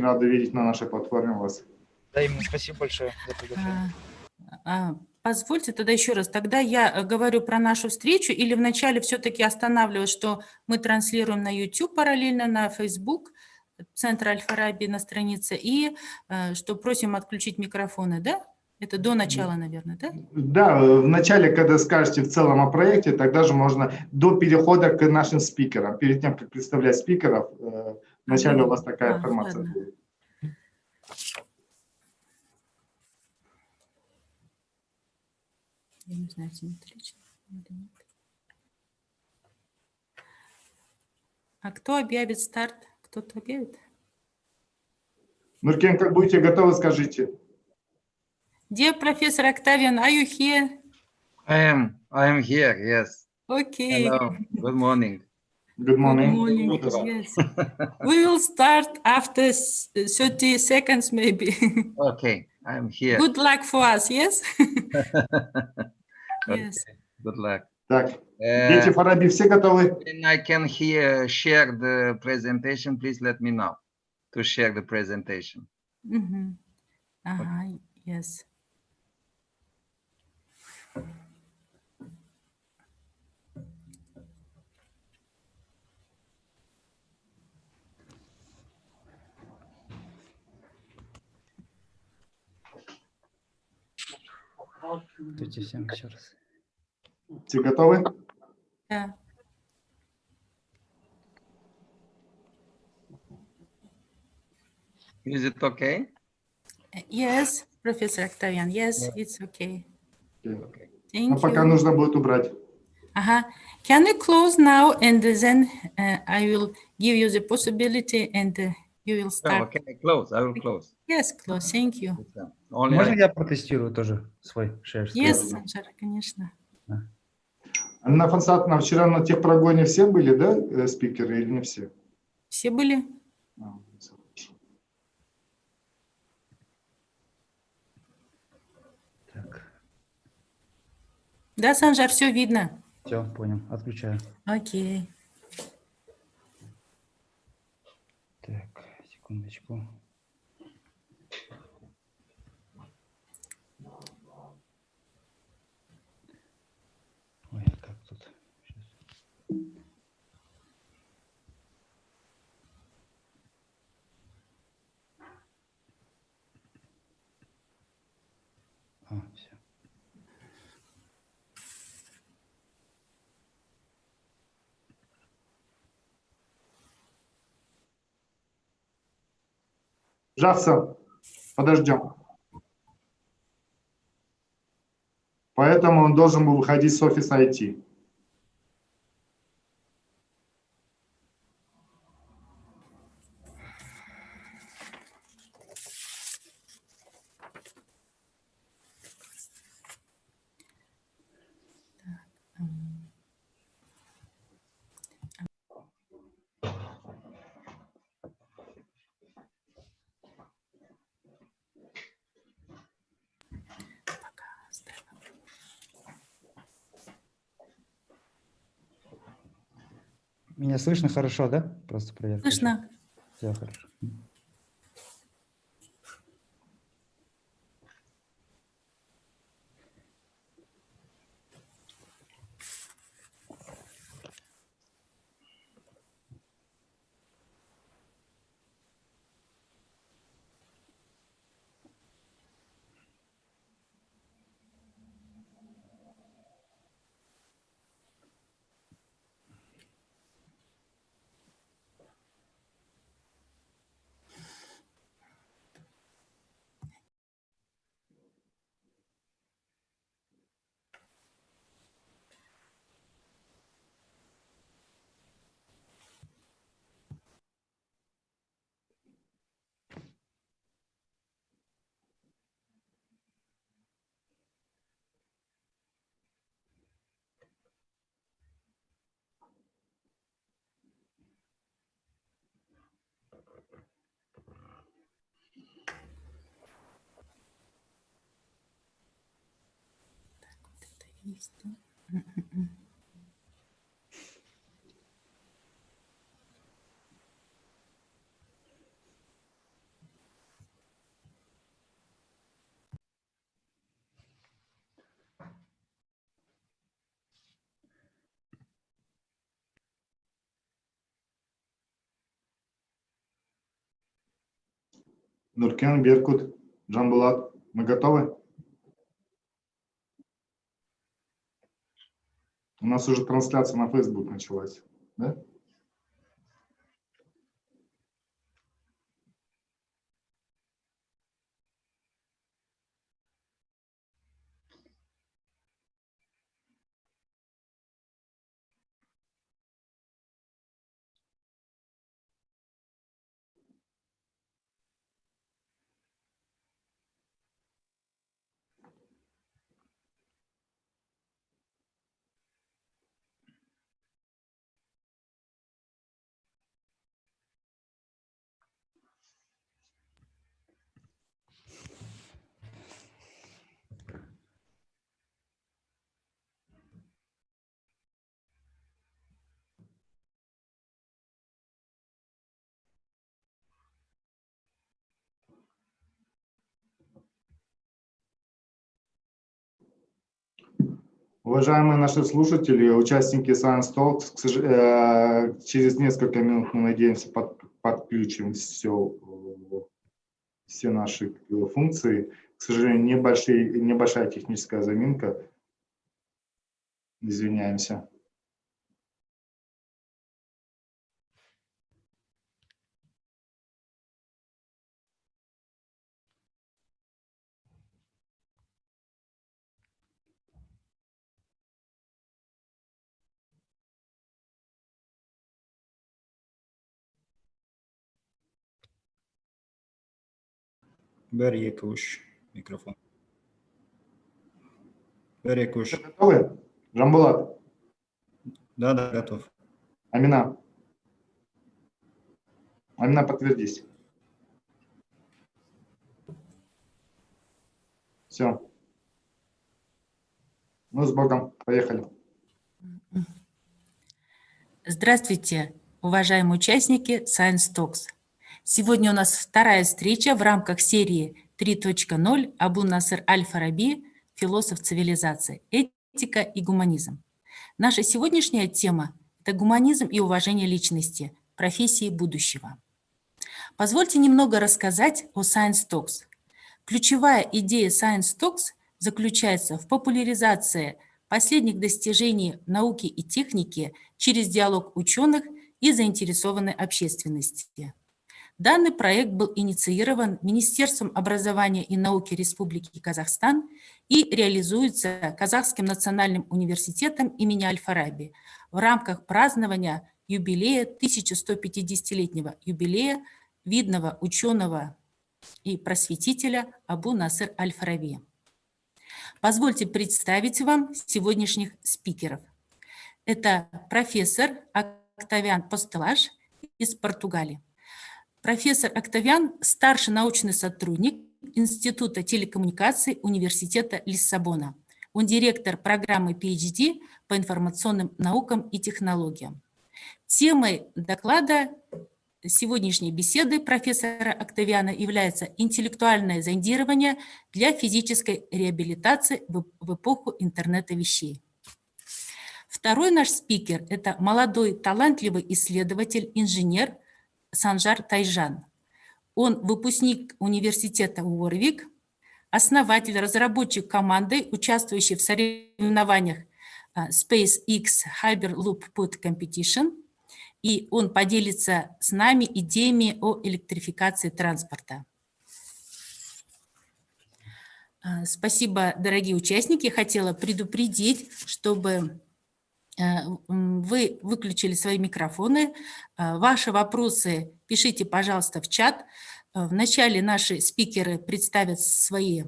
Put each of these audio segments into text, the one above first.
рады видеть на нашей платформе вас. Да, именно спасибо большое за приглашение. Позвольте тогда еще раз. Тогда я говорю про нашу встречу или вначале все-таки останавливаю, что мы транслируем на YouTube параллельно, на Facebook, Центр Аль-Фараби на странице, и что просим отключить микрофоны, да? Это до начала, наверное, да? Да, вначале, когда скажете в целом о проекте, тогда же можно до перехода к нашим спикерам. Перед тем, как представлять спикеров, вначале у вас такая информация ладно. будет. Я не знаю, симметрично. А кто объявит старт? Кто-то объявит? Нуркен, как будете готовы, скажите. Dear Professor Octavian, are you here? I am here, yes. Okay. Hello, good morning. Good morning. Good morning. Yes. We will start after 30 seconds, maybe. Okay, I am here. Good luck for us, yes? Okay, Yes. good luck. Так, дети Фараби все готовы? When I can share the presentation, please let me know to share the presentation. Yes. Здравствуйте всем еще раз. Все готовы? Да. Is it okay? Yes, Professor Octavian, yes, it's okay. Okay. Thank Но пока you. нужно будет убрать. Can we close now and then I will give you the possibility and you will Oh, start. okay, close. I will close. Yes, close. Thank you. Only Можно I- я протестирую тоже свой share screen? Yes, Санжар, конечно. Анна Фансатовна, вчера на техпрогоне все были, да, спикеры или не все? Все были? Так, Да, Санжар, все видно. все, понял. Отключаю. Окей. Так, секундочку. Ой, как тут? Сейчас. Все. Джавсон, подождем. Поэтому он должен был выходить с офиса IT. Меня слышно хорошо, да? Просто проверка. Слышно. Все хорошо. Нуркен, Беркут, Джанбулат, мы готовы? У нас уже трансляция на Facebook началась, да? Уважаемые наши слушатели, участники Science Talks, через несколько минут, мы надеемся, подключим все наши функции. К сожалению, небольшая техническая заминка. Извиняемся. Very Kush, микрофон. Very Kush. Готовы? Джамбулат, Да, готов. Амина. Амина, подтвердись. Все. Ну, с Богом. Поехали. Здравствуйте, уважаемые участники Science Talks. Сегодня у нас вторая встреча в рамках серии 3.0 Абу-Наср Аль-Фараби «Философ цивилизации. Этика и гуманизм». Наша сегодняшняя тема – это гуманизм и уважение личности, профессии будущего. Позвольте немного рассказать о Science Talks. Ключевая идея Science Talks заключается в популяризации последних достижений науки и техники через диалог ученых и заинтересованной общественности. Данный проект был инициирован Министерством образования и науки Республики Казахстан и реализуется Казахским национальным университетом имени Аль-Фараби в рамках празднования юбилея 1150-летнего юбилея видного ученого и просветителя Абу-Наср Аль-Фараби. Позвольте представить вам сегодняшних спикеров. Это профессор Октавиан Постелаш из Португалии. Профессор Октавиан – старший научный сотрудник Института телекоммуникаций Университета Лиссабона. Он директор программы PhD по информационным наукам и технологиям. Темой доклада сегодняшней беседы профессора Октавиана является интеллектуальное зондирование для физической реабилитации в эпоху интернета вещей. Второй наш спикер – это молодой талантливый исследователь, инженер Санжар Тайжан. Он выпускник университета Уорвик, основатель, разработчик команды, участвующей в соревнованиях SpaceX Hyperloop Pod Competition, и он поделится с нами идеями о электрификации транспорта. Спасибо, дорогие участники. Хотела предупредить, чтобы вы выключили свои микрофоны. Ваши вопросы пишите, пожалуйста, в чат. Вначале наши спикеры представят свои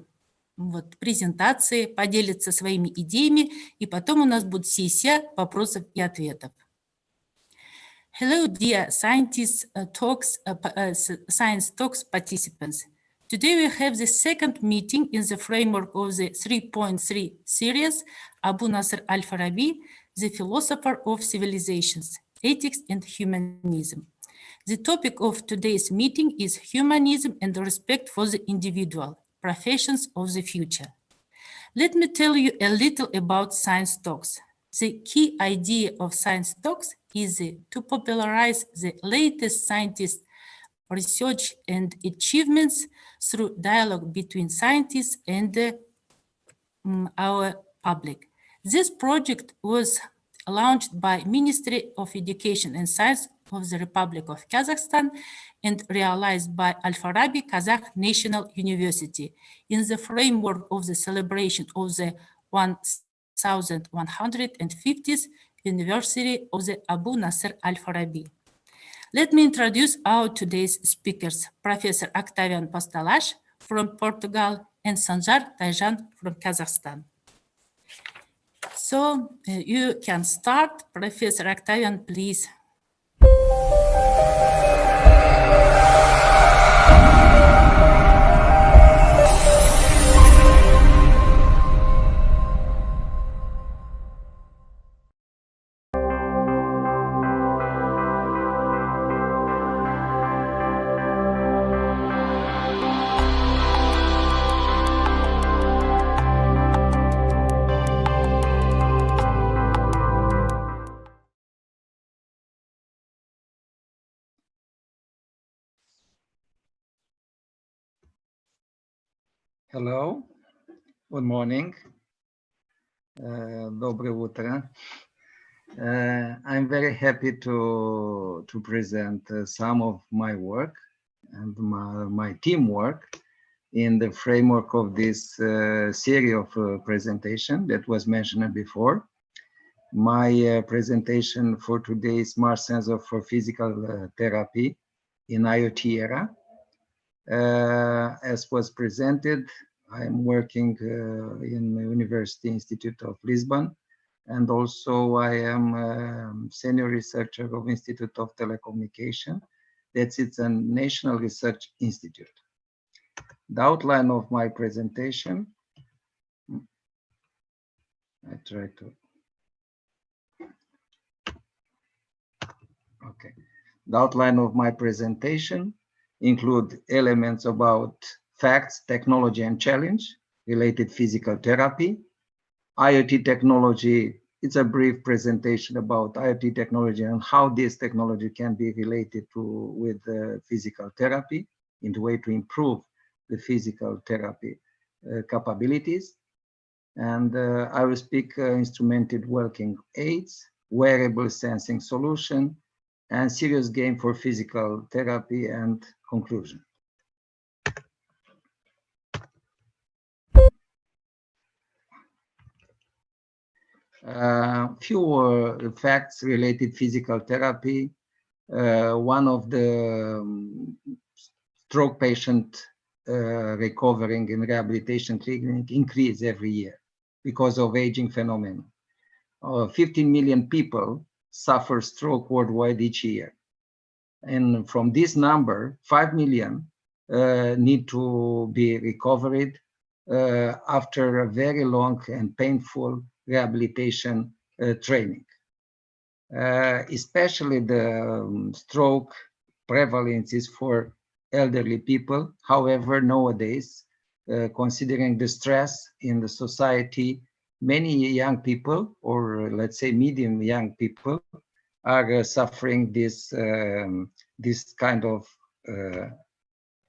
презентации, поделятся своими идеями, и потом у нас будет сессия вопросов и ответов. Hello, dear Science Talks participants. Today we have the second meeting in the framework of the 3.3 series, Abu-Nasr Al-Farabi, the philosopher of civilizations, ethics and humanism. The topic of today's meeting is humanism and respect for the individual, professions of the future. Let me tell you a little about Science Talks. The key idea of Science Talks is to popularize the latest scientific research and achievements through dialogue between scientists and our public. This project was launched by Ministry of Education and Science of the Republic of Kazakhstan and realized by Al-Farabi Kazakh National University in the framework of the celebration of the 1150th anniversary of the Abu Nasr Al-Farabi. Let me introduce our today's speakers, Professor Octavian Postalash from Portugal and Sanjar Tayjan from Kazakhstan. So you can start, Professor Octavian, please. Hello, good morning. Доброе утро. I'm very happy to present some of my work and my teamwork in the framework of this series of presentation that was mentioned before. My presentation for today is Smart Sensor for Physical Therapy in IoT Era. As was presented, I'm working in the University Institute of Lisbon, and also I am a senior researcher of Institute of Telecommunication. It's a national research institute. The outline of my presentation, I try to, okay. The outline of my presentation include elements about facts, technology, and challenge, related physical therapy, IoT technology. It's a brief presentation about IoT technology and how this technology can be related with physical therapy in the way to improve the physical therapy capabilities. And I will speak instrumented working aids, wearable sensing solution, and serious game for physical therapy and conclusion. Few facts related physical therapy. One of the stroke patient recovering in rehabilitation clinic increase every year because of aging phenomenon. 15 million people suffer stroke worldwide each year. And from this number, 5 million need to be recovered after a very long and painful rehabilitation training. Especially the stroke prevalence is for elderly people. However, nowadays, considering the stress in the society, many young people, or let's say medium young people, are suffering this kind of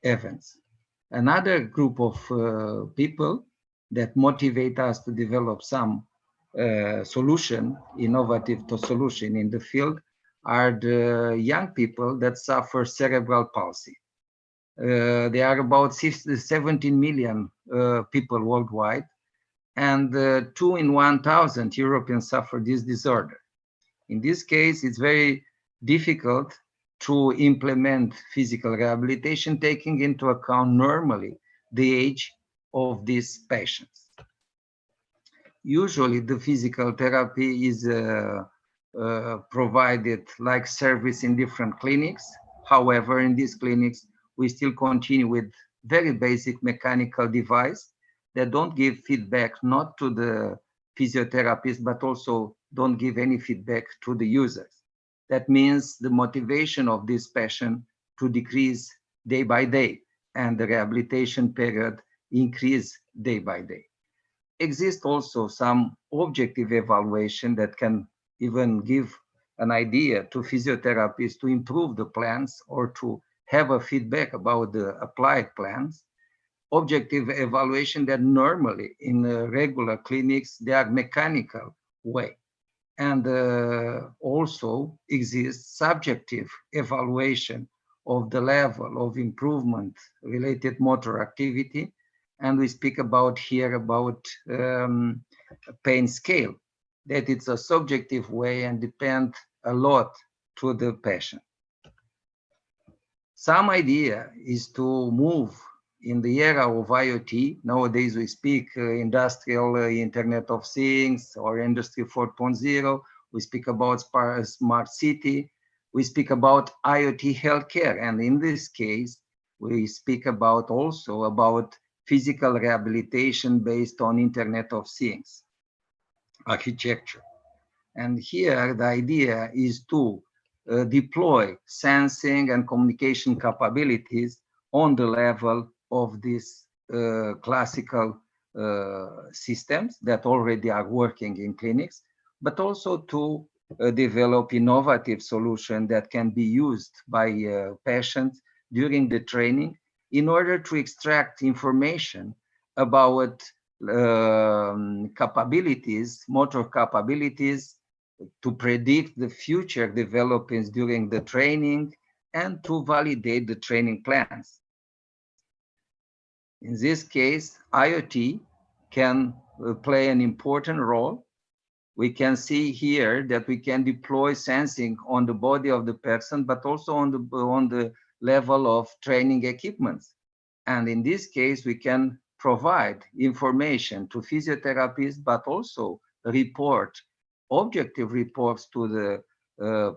events. Another group of people that motivate us to develop some innovative solution in the field are the young people that suffer cerebral palsy. There are about 17 million people worldwide, and 2 in 1,000 Europeans suffer this disorder. In this case, it's very difficult to implement physical rehabilitation, taking into account normally the age of these patients. Usually the physical therapy is provided like service in different clinics. However, in these clinics, we still continue with very basic mechanical device that don't give feedback not to the physiotherapist, but also don't give any feedback to the users. That means the motivation of this patient to decrease day by day, and the rehabilitation period increase day by day. Exists also some objective evaluation that can even give an idea to physiotherapists to improve the plans or to have a feedback about the applied plans. Objective evaluation that normally in regular clinics, they are mechanical way. And also exists subjective evaluation of the level of improvement related motor activity. And we speak about here about pain scale, that it's a subjective way and depend a lot to the patient. Some idea is to move in the era of IoT. Nowadays we speak industrial Internet of Things or Industry 4.0. We speak about smart city. We speak about IoT healthcare. And in this case, we speak about also about physical rehabilitation based on Internet of Things architecture. And here the idea is to deploy sensing and communication capabilities on the level of these classical systems that already are working in clinics, but also to develop innovative solutions that can be used by patients during the training in order to extract information about capabilities, motor capabilities, to predict the future developments during the training and to validate the training plans. In this case, IoT can play an important role. We can see here that we can deploy sensing on the body of the person, but also on the level of training equipments. And in this case, we can provide information to physiotherapists, but also report objective reports to the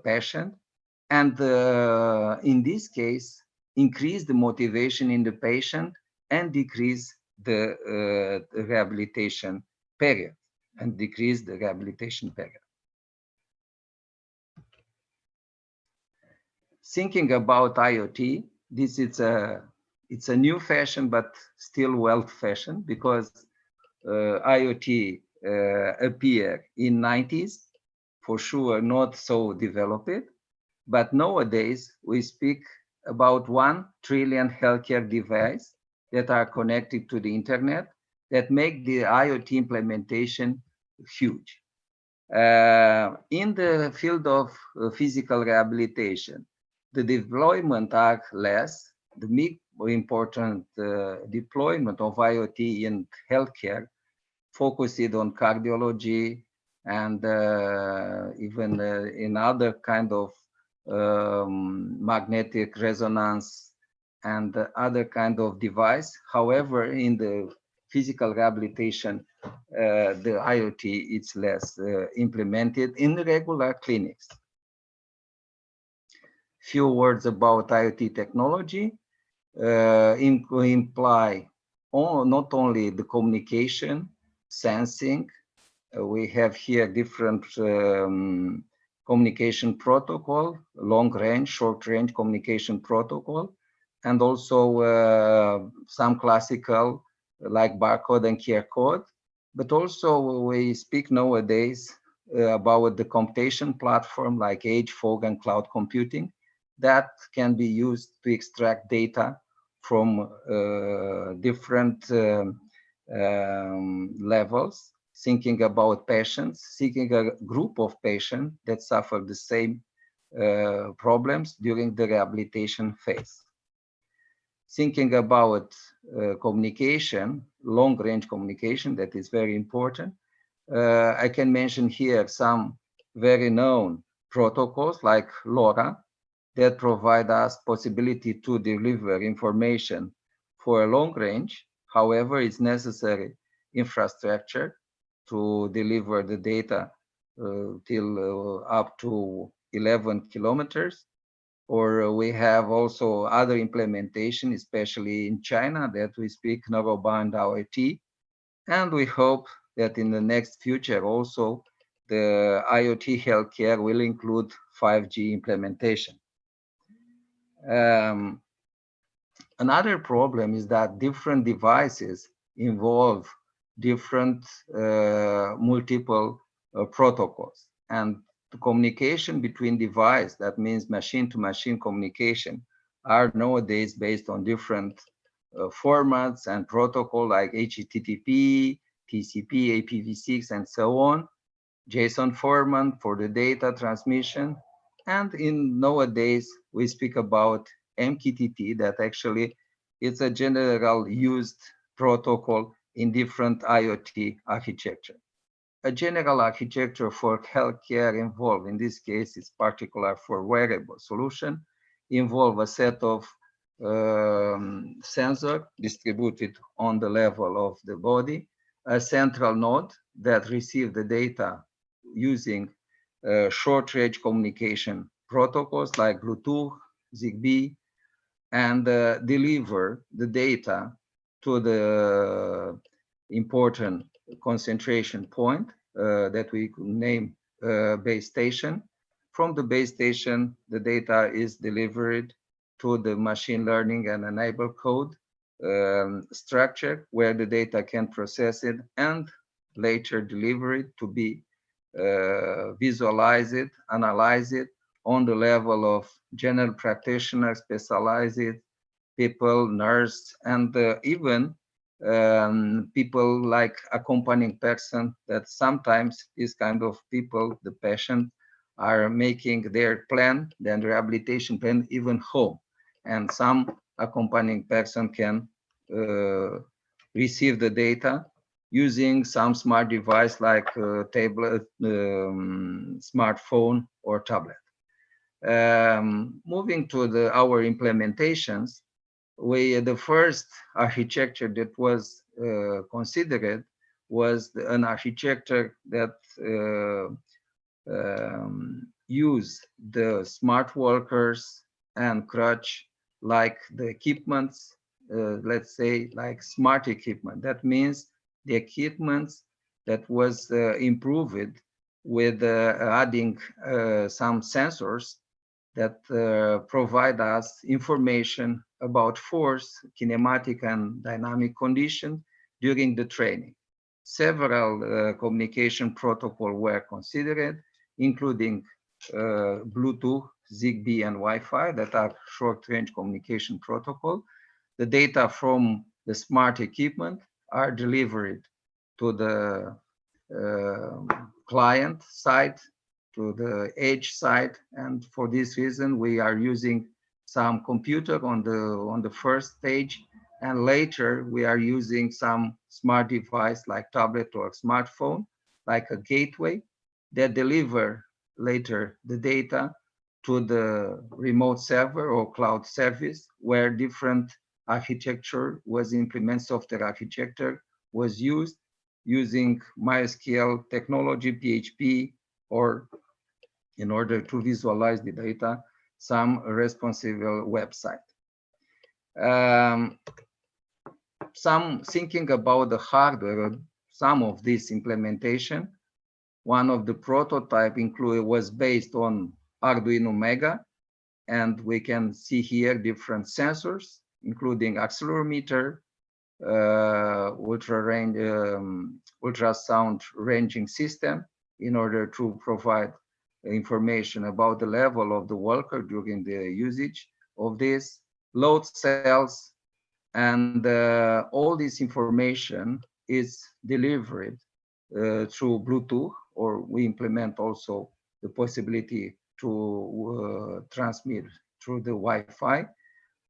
patient, and in this case, increase the motivation in the patient and decrease the rehabilitation period, Thinking about IoT, it's a new fashion, but still well-fashioned, because IoT appear in 90s, for sure not so developed, but nowadays we speak about 1 trillion healthcare devices that are connected to the internet that make the IoT implementation huge. In the field of physical rehabilitation, the deployment are less. The important deployment of IoT in healthcare focused on cardiology and even in other kind of magnetic resonance and other kind of device. However, in the physical rehabilitation, the IoT is less implemented in regular clinics. Few words about IoT technology imply not only the communication, sensing. We have here different communication protocol, long range, short range communication protocol, and also some classical like barcode and QR code. But also we speak nowadays about the computation platform like edge, fog, and cloud computing that can be used to extract data from different levels, thinking about patients, seeking a group of patients that suffer the same problems during the rehabilitation phase. Thinking about communication, long-range communication, that is very important. I can mention here some very known protocols like LoRa that provide us possibility to deliver information for a long range. However, it's necessary infrastructure to deliver the data till up to 11 kilometers. Or we have also other implementation, especially in China, that we speak narrowband IoT. And we hope that in the next future also the IoT healthcare will include 5G implementation. Another problem is that different devices involve different multiple protocols, and the communication between devices, that means machine to machine communication, are nowadays based on different formats and protocol like HTTP, TCP, IPv6, and so on. JSON format for the data transmission. And nowadays, we speak about MQTT, that actually it's a general used protocol in different IoT architecture. A general architecture for healthcare involved, in this case, is particular for wearable solution, involve a set of sensor distributed on the level of the body, a central node that receives the data using short-range communication protocols like Bluetooth, Zigbee, and deliver the data to the important concentration point that we could name base station. From the base station, the data is delivered to the machine learning and enable code structure where the data can process it and later deliver it to be visualize it, analyze it on the level of general practitioners, specialized people, nurse, and even people like accompanying person, that sometimes these kind of people, the patient, are making their plan, then rehabilitation plan, even home. And some accompanying person can receive the data using some smart device like tablet, smartphone, or tablet. Moving to our implementations, the first architecture that was considered was an architecture that use the smart walkers and crutch like the equipments, let's say like smart equipment. That means the equipments that was improved with adding some sensors that provide us information about force, kinematic and dynamic condition during the training. Several communication protocols were considered, including Bluetooth, Zigbee, and Wi-Fi that are short-range communication protocol. The data from the smart equipment are delivered to the client side, to the edge side, and for this reason we are using some computer on the first stage, and later we are using some smart device like tablet or smartphone, like a gateway that deliver later the data to the remote server or cloud service, where different architecture was implemented, software architecture was used using MySQL technology, PHP, or in order to visualize the data, some responsive website. Some thinking about the hardware, some of this implementation, one of the prototype was based on Arduino Mega, and we can see here different sensors, including accelerometer, ultrasound ranging system, in order to provide information about the level of the walker during the usage of this, load cells, and all this information is delivered through Bluetooth, or we implement also the possibility to transmit through the Wi-Fi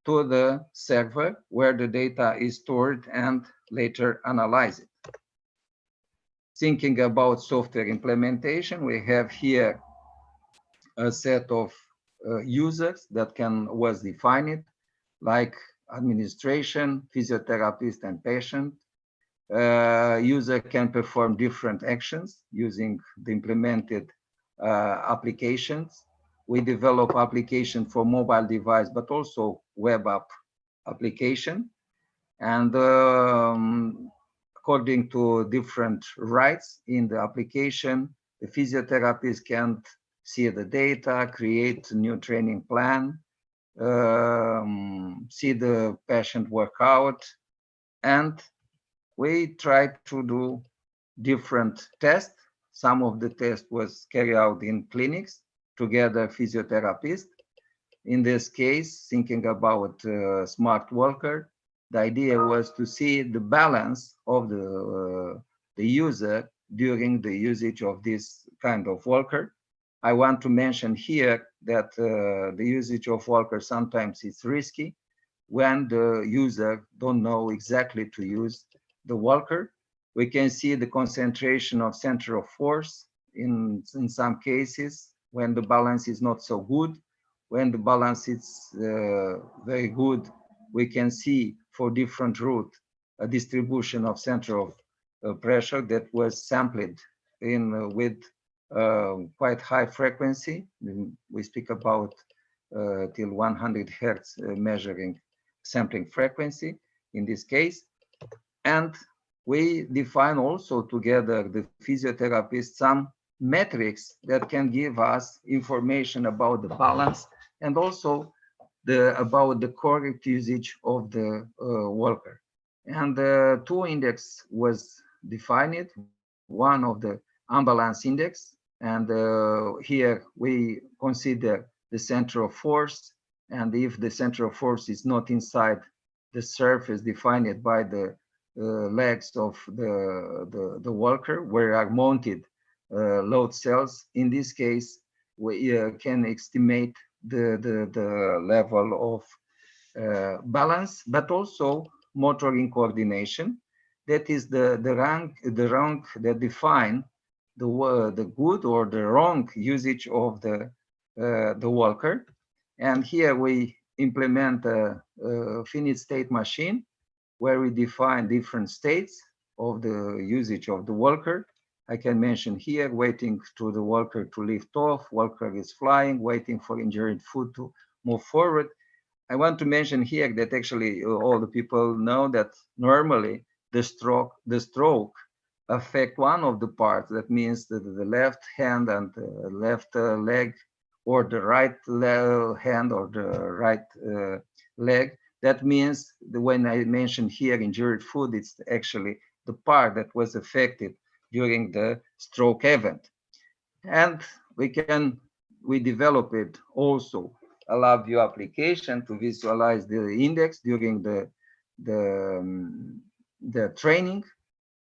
to the server where the data is stored and later analyzed. Thinking about software implementation, we have here a set of users that was defined, like administration, physiotherapist, and patient. User can perform different actions using the implemented applications. We develop application for mobile device, but also web app application. And according to different rights in the application, the physiotherapist can see the data, create a new training plan, see the patient workout, and we try to do different tests. Some of the tests was carried out in clinics together physiotherapists, In this case, thinking about smart walker, the idea was to see the balance of the user during the usage of this kind of walker. I want to mention here that the usage of walker sometimes is risky when the user don't know exactly to use the walker. We can see the concentration of center of force in some cases when the balance is not so good. When the balance is very good, we can see for different route a distribution of center of pressure that was sampled in with quite high frequency. We speak about till 100 hertz measuring sampling frequency in this case. And we define also together, the physiotherapists, some metrics that can give us information about the balance and also about the correct usage of the walker. And the two index was defined, one of the unbalance index, and here we consider the center of force, and if the center of force is not inside the surface defined by the legs of the walker where are mounted load cells, in this case we can estimate the level of balance, but also motoring coordination. That is the rank that define the good or the wrong usage of the walker. And here we implement a finite state machine where we define different states of the usage of the walker. I can mention here, waiting to the walker to lift off, walker is flying, waiting for injured foot to move forward. I want to mention here that actually all the people know that normally the stroke affect one of the parts. That means that the left hand and the left leg, or the right hand or the right leg. That means when I mentioned here injured foot, it's actually the part that was affected during the stroke event. And we develop it also a lab view application to visualize the index during the training.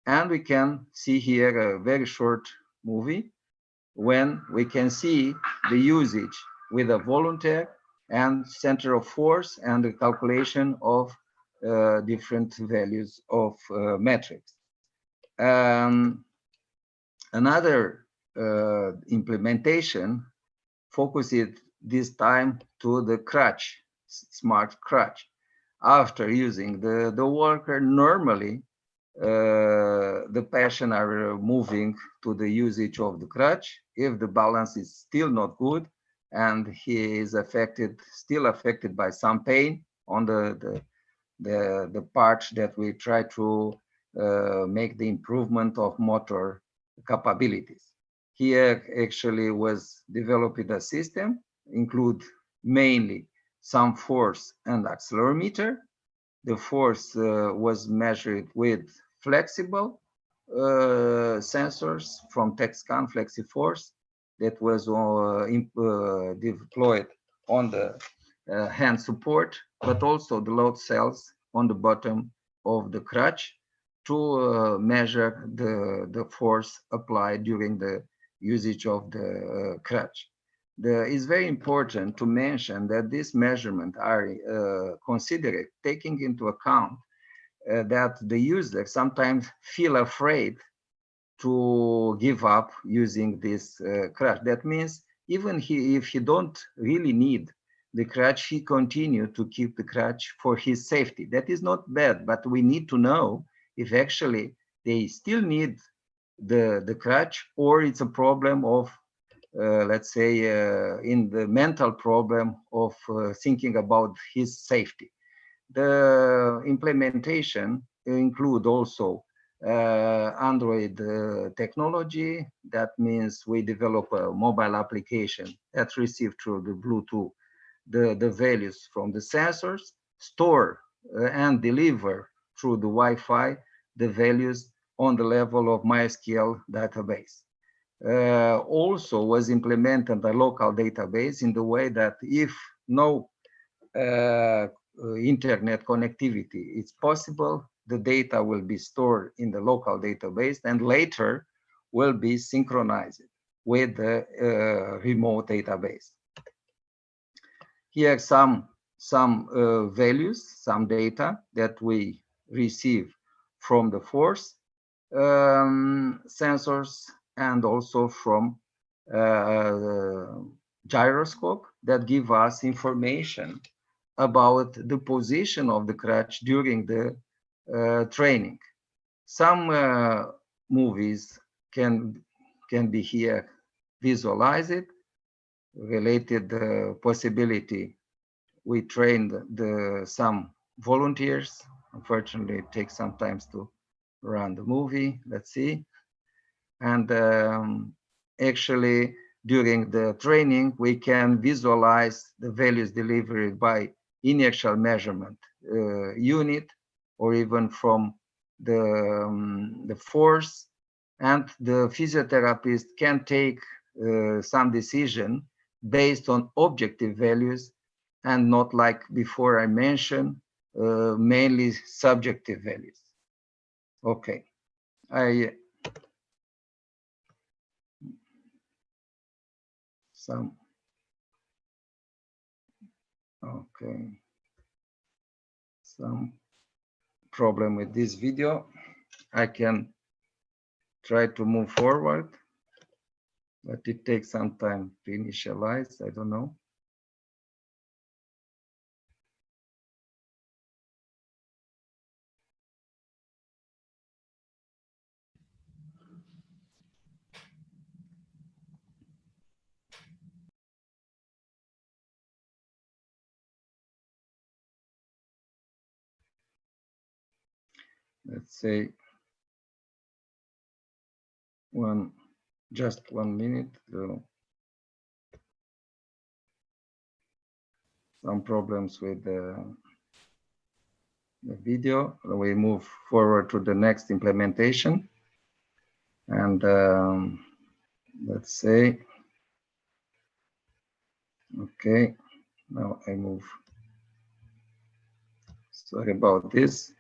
And we can see here a very short movie when we can see the usage with a volunteer and center of force and the calculation of different values of metrics. Another implementation focuses this time to the crutch, smart crutch. After using the walker, normally the patient are moving to the usage of the crutch. If the balance is still not good and he is still affected by some pain on the parts that we try to make the improvement of motor capabilities. Here actually was developed a system, include mainly some force and accelerometer. The force was measured with flexible sensors from TechScan FlexiForce that was deployed on the hand support, but also the load cells on the bottom of the crutch to measure the force applied during the usage of the crutch. It's very important to mention that these measurements are considered taking into account that the user sometimes feel afraid to give up using this crutch. That means even if he don't really need the crutch, he continue to keep the crutch for his safety. That is not bad, but we need to know if actually they still need the crutch, or it's a problem of let's say in the mental problem of thinking about his safety. The implementation include also Android technology. That means we develop a mobile application that receives through the Bluetooth the values from the sensors, store and deliver through the Wi-Fi the values on the level of MySQL database. Also was implemented a local database in the way that if no internet connectivity, it's possible the data will be stored in the local database and later will be synchronized with the remote database. Here some values, some data that we receive from the force sensors and also from gyroscope that give us information about the position of the crutch during the training. Some movies can be here visualized, related possibility. We trained some volunteers. Unfortunately, it takes some time to run the movie. Let's see. And actually, during the training, we can visualize the values delivered by inertial measurement unit, or even from the force. And the physiotherapist can take some decision based on objective values and not like before I mentioned, mainly subjective values. Okay, okay. Some problem with this video. I can try to move forward, but it takes some time to initialize. I don't know. Let's say just 1 minute. Some problems with the video. We move forward to the next implementation. And let's say, okay, now I move. Sorry about this.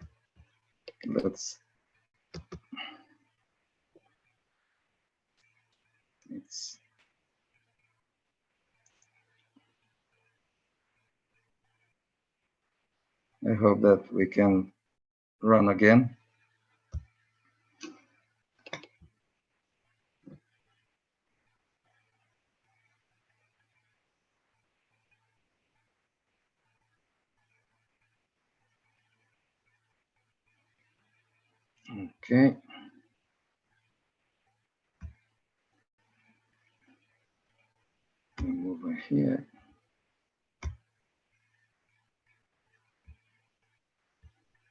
I hope that we can run again. Okay. Move over here.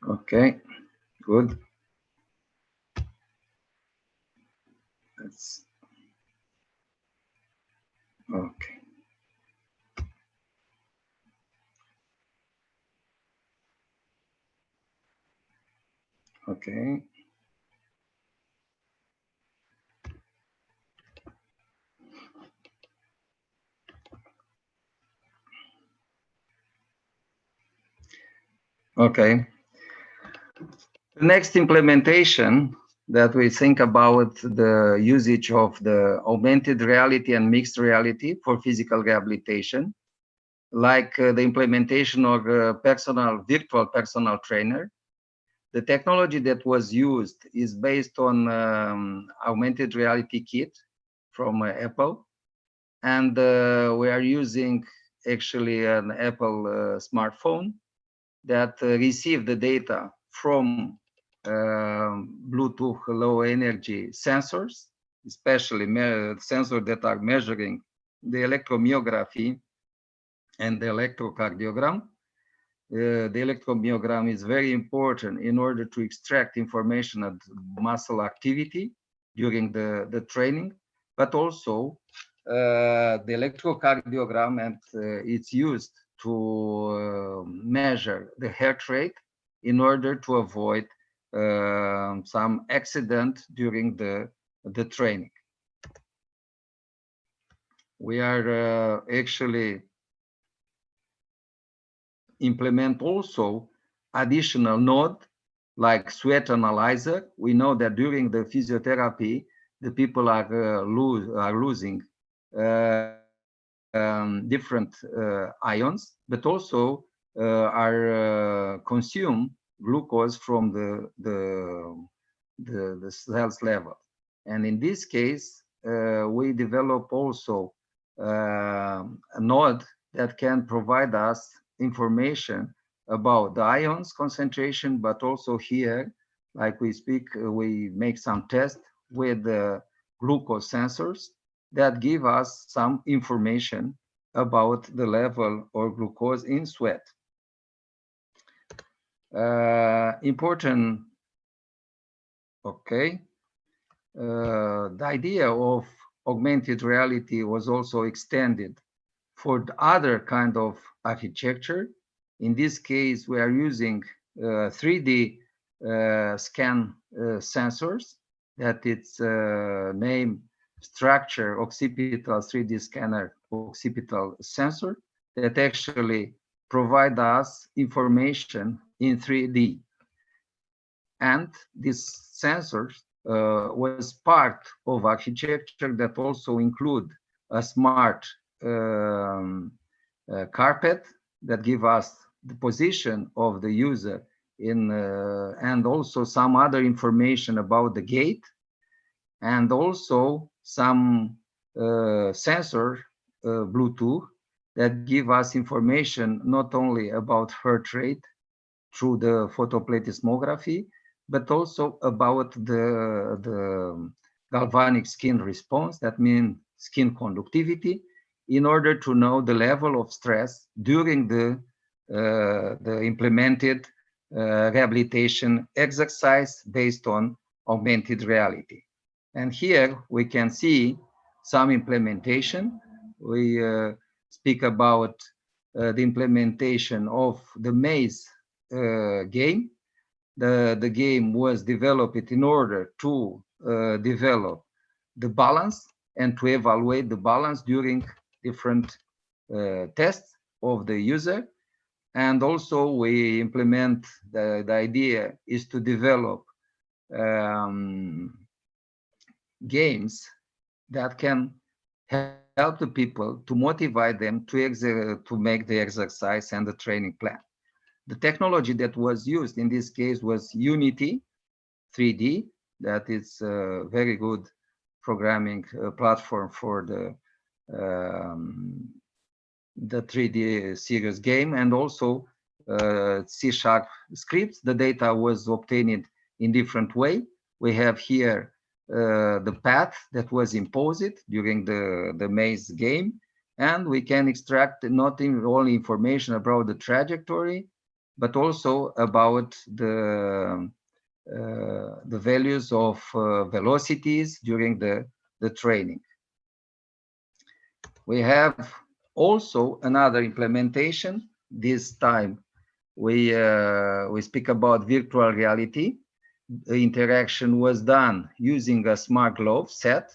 Okay, good. That's okay. Okay. Okay. The next implementation that we think about the usage of the augmented reality and mixed reality for physical rehabilitation, like the implementation of a virtual personal trainer. The technology that was used is based on augmented reality kit from Apple. And we are using actually an Apple smartphone that received the data from Bluetooth low energy sensors, especially sensors that are measuring the electromyography and the electrocardiogram. The electromyogram is very important in order to extract information of muscle activity during the training, but also the electrocardiogram, and it's used to measure the heart rate in order to avoid some accident during the training. We are actually implement also additional node like sweat analyzer. We know that during the physiotherapy, the people are losing different ions, but also are consume glucose from the cells level. And in this case, we develop also a node that can provide us information about the ions concentration, but also here, like we speak, we make some tests with the glucose sensors that give us some information about the level of glucose in sweat. Important, okay. The idea of augmented reality was also extended for the other kind of architecture. In this case, we are using 3D scan sensors that its name structure occipital 3D scanner occipital sensor that actually provide us information in 3D. And these sensors was part of architecture that also include a smart carpet that give us the position of the user in and also some other information about the gait, and also some sensor Bluetooth that give us information not only about heart rate through the photoplethysmography, but also about the galvanic skin response, that means skin conductivity, in order to know the level of stress during the implemented rehabilitation exercise based on augmented reality. And here we can see some implementation. We speak about the implementation of the maze game. The game was developed in order to develop the balance and to evaluate the balance during different tests of the user. And also we implement the idea is to develop games that can help the people to motivate them to make the exercise and the training plan. The technology that was used in this case was Unity 3D, that is a very good programming platform for the 3D serious game, and also C# scripts. The data was obtained in different way. We have here the path that was imposed during the maze game, and we can extract not only information about the trajectory, but also about the values of velocities during the training. We have also another implementation. This time we speak about virtual reality. The interaction was done using a smart glove set.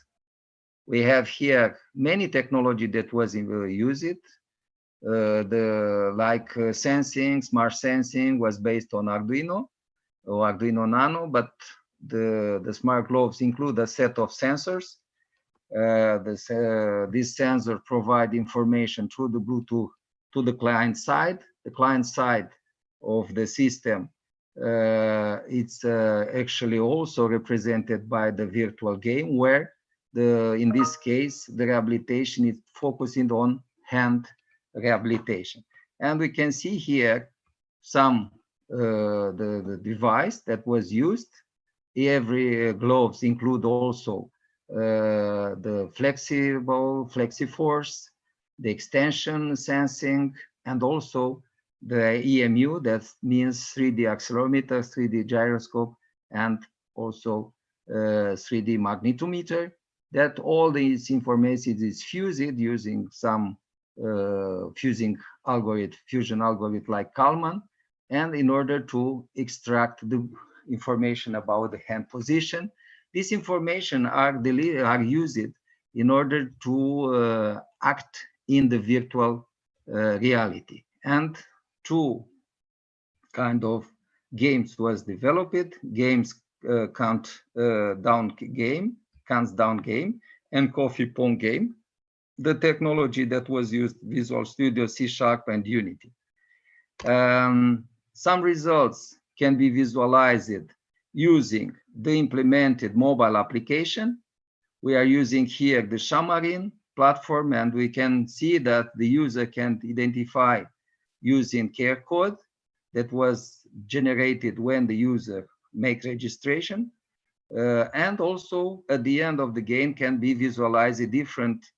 We have here many technology that was used. Sensing, smart sensing was based on Arduino or Arduino Nano, but the smart gloves include a set of sensors. This sensor provide information through the Bluetooth to the client side. The client side of the system, it's actually also represented by the virtual game, where in this case, the rehabilitation is focusing on hand rehabilitation. And we can see here some the device that was used. Every gloves include also the flexible FlexiForce, the extension sensing, and also the EMU, that means 3D accelerometer, 3D gyroscope, and also 3D magnetometer. That all these information is fused using some fusion algorithm like Kalman, and in order to extract the information about the hand position. This information are used in order to act in the virtual reality. And two kind of games was developed. Games counts down game, and coffee pong game. The technology that was used, Visual Studio, C# and Unity. Some results can be visualized using the implemented mobile application. We are using here the Xamarin platform, and we can see that the user can identify using QR code that was generated when the user makes registration. And also at the end of the game can be visualized different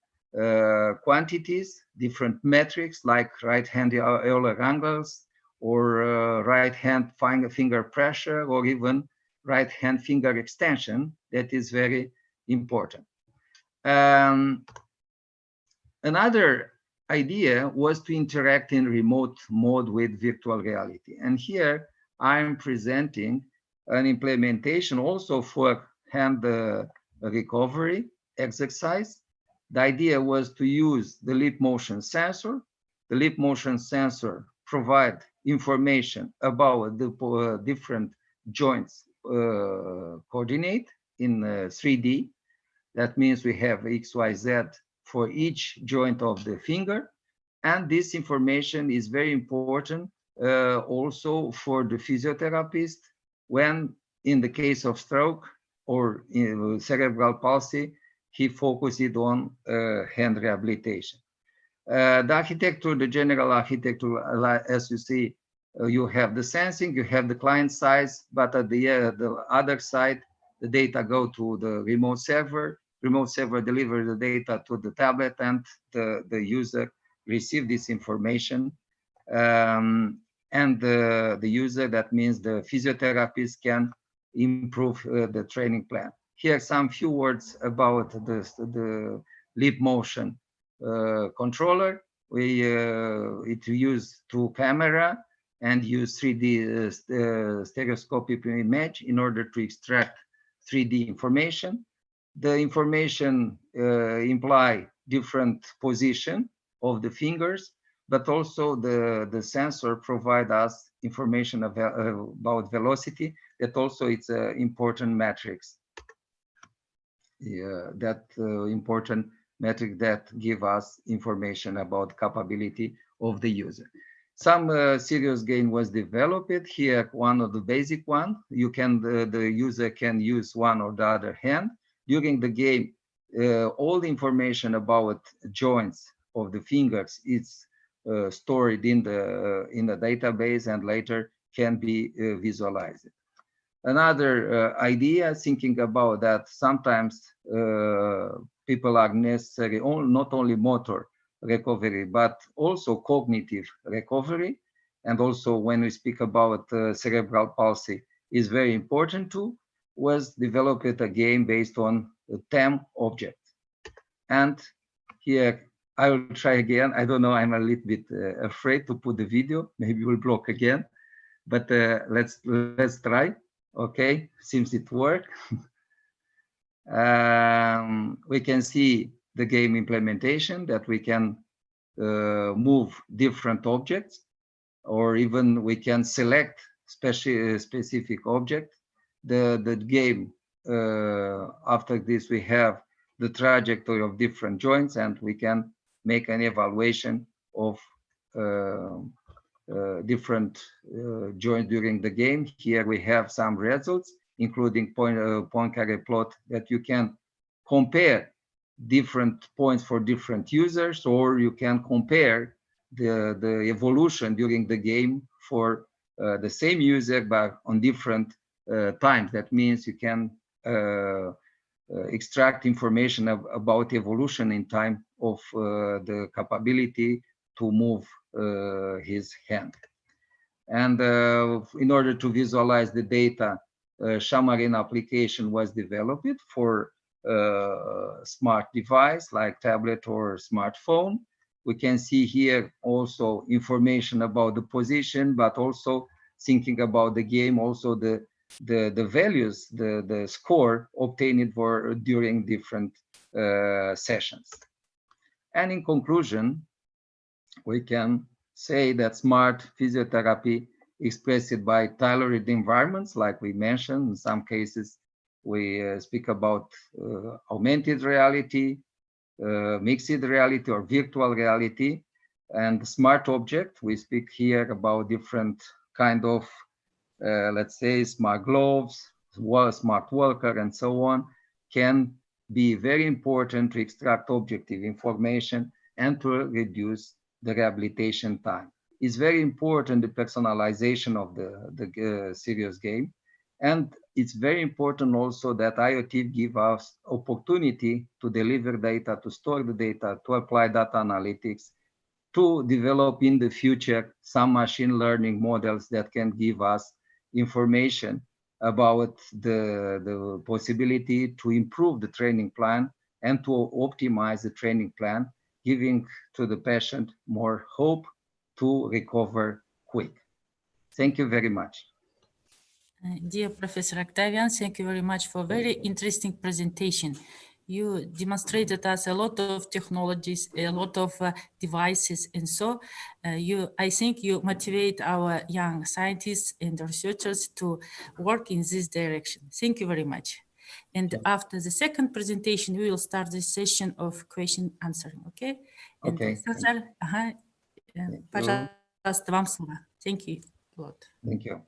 quantities, different metrics like right-hand Euler angles, or right-hand finger pressure, or even right-hand finger extension. That is very important. Another idea was to interact in remote mode with virtual reality. And here I'm presenting an implementation also for hand recovery exercise. The idea was to use the lip motion sensor. The lip motion sensor provide information about the different joints coordinate in 3D. That means we have X, Y, Z for each joint of the finger. And this information is very important also for the physiotherapist when, in the case of stroke or in cerebral palsy, he focused on hand rehabilitation. The architecture, the general architecture, as you see, you have the sensing, you have the client size, but at the other side, the data go to the remote server. Remote server delivers the data to the tablet, and the user receive this information. And the user, that means the physiotherapist, can improve the training plan. Here some few words about the lip motion controller. It use two camera and use 3D stereoscopic image in order to extract 3D information. The information imply different position of the fingers, but also the sensor provide us information about velocity. That also it's an important metrics. That important metric that give us information about capability of the user. Some serious game was developed here. One of the basic one, you can the user can use one or the other hand. During the game, all the information about joints of the fingers is stored in the database and later can be visualized. Another idea, thinking about that, sometimes people are necessary not only motor recovery, but also cognitive recovery. And also when we speak about cerebral palsy, is very important too, was developed a game based on 10 objects. And here I will try again. I don't know, I'm a little bit afraid to put the video, maybe we'll block again, but let's try. Okay, seems it worked. We can see the game implementation that we can move different objects, or even we can select specific object. The game, after this, we have the trajectory of different joints, and we can make an evaluation of different joints during the game. Here we have some results, including Poincaré plot, that you can compare different points for different users, or you can compare the evolution during the game for the same user but on different times. That means you can extract information about evolution in time of the capability to move his hand. And in order to visualize the data, Xamarin application was developed for smart device like tablet or smartphone. We can see here also information about the position, but also thinking about the game, also the values, the score obtained for during different sessions. And in conclusion, we can say that smart physiotherapy expressed by tailored environments, like we mentioned. In some cases, we speak about augmented reality, mixed reality, or virtual reality. And smart object, we speak here about different kind of, let's say, smart gloves, smart worker, and so on, can be very important to extract objective information and to reduce the rehabilitation time. It's very important, the personalization of the serious game. And it's very important also that IoT give us opportunity to deliver data, to store the data, to apply data analytics, to develop in the future some machine learning models that can give us information about the possibility to improve the training plan and to optimize the training plan, giving to the patient more hope to recover quick. Thank you very much. Dear Professor Octavian, thank you very much for a very interesting presentation. You demonstrated us a lot of technologies, a lot of devices, and so I think you motivate our young scientists and researchers to work in this direction. Thank you very much. And after the second presentation, we will start this session of question answering. Okay? Okay. Пожалуйста, вам слово. Thank you a lot. Thank you.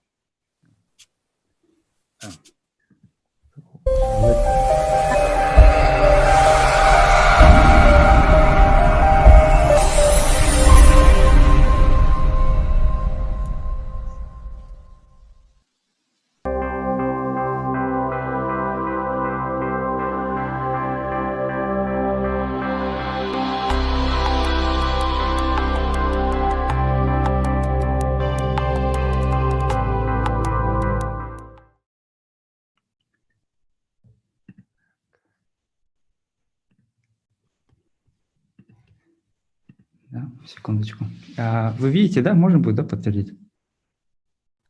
Да, секундочку. Вы видите, да? Можно будет, да, подтвердить?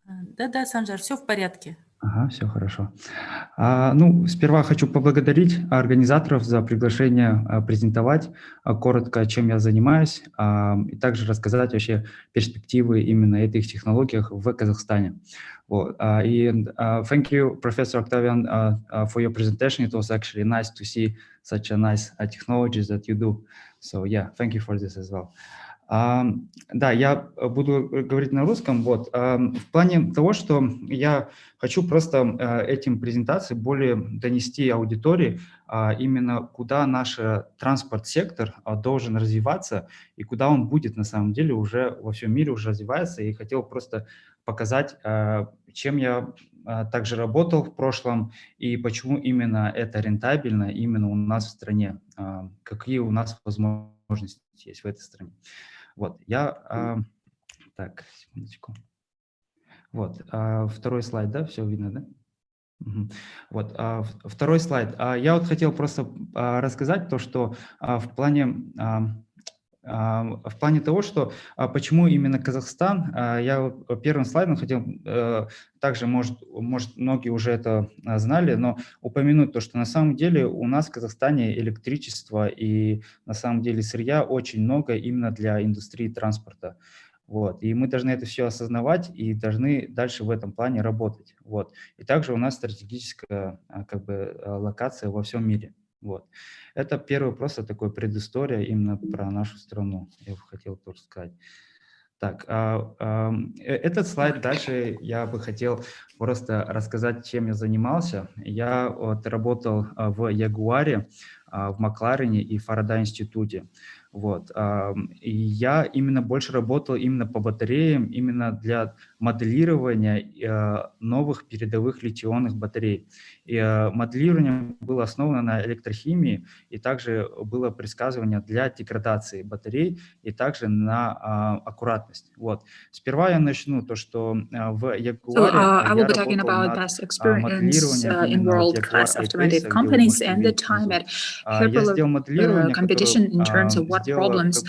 Да, Санжар, все в порядке. Ага, все хорошо. Ну, сперва хочу поблагодарить организаторов за приглашение презентовать коротко, чем я занимаюсь, и также рассказать вообще перспективы именно этих технологий в Казахстане. Вот. Thank you, Professor Octavian, for your presentation. It was actually nice to see such a nice technologies that you do. So yeah, thank you for this as well. Да, я буду говорить на русском. Вот. В плане того, что я хочу просто этим презентацией более донести аудитории именно куда наш транспорт-сектор должен развиваться и куда он будет на самом деле уже во всем мире уже развивается. И хотел просто показать, чем я также работал в прошлом и почему именно это рентабельно именно у нас в стране, какие у нас возможности есть в этой стране. Вот, так, секундочку. Вот, второй слайд, да, все видно, да? Угу. Вот, второй слайд. Я вот хотел просто рассказать то, что в плане того, что почему именно Казахстан, я первым слайдом хотел, также, может, многие уже это знали, но упомянуть то, что на самом деле у нас в Казахстане электричества и на самом деле сырья очень много именно для индустрии транспорта. Вот. И мы должны это все осознавать и должны дальше в этом плане работать. Вот. И также у нас стратегическая как бы локация во всем мире. Вот. Это первый просто такой предыстория именно про нашу страну, я бы хотел тоже сказать. Так, этот слайд дальше я бы хотел просто рассказать, чем я занимался. Я вот работал в Ягуаре, в Макларене и Фарадай институте. Вот. И я именно больше работал именно по батареям, именно для моделирования новых передовых литий-ионных батарей. И моделирование было основано на электрохимии, и также было предсказывание для деградации батарей, и также на аккуратность. Вот. Сперва я начну то, что в Ягуаре я работал над моделированием именно Jaguar I-Pace, где вы можете видеть внизу. Я сделал моделирование, которое сделала problems,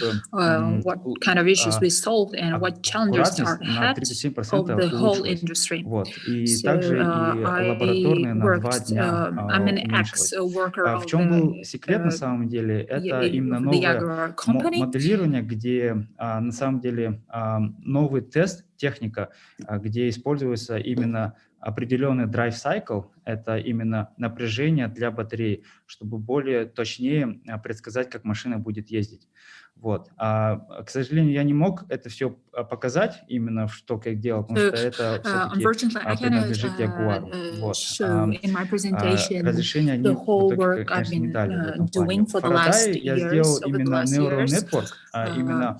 what kind of issues we solved, and what challenges are аккуратность на ahead 37% of the whole улучшилась. industry. Вот. И So также и I лабораторные на 2 worked, дня I'm an уменьшилось. ex-worker В of чем был the секрет на самом деле? Это именно the новое Jaguar company. моделирование, где на самом деле новый тест, техника, где используется именно определенный drive cycle, это именно напряжение для батареи, чтобы более точнее предсказать, как машина будет ездить. Вот. К сожалению, я не мог это все показать именно, что как делал, потому что это все-таки принадлежит Ягуару. Вот. Разрешение они в итоге, конечно, не дали в этом плане. В Фарадае я сделал именно neural network, именно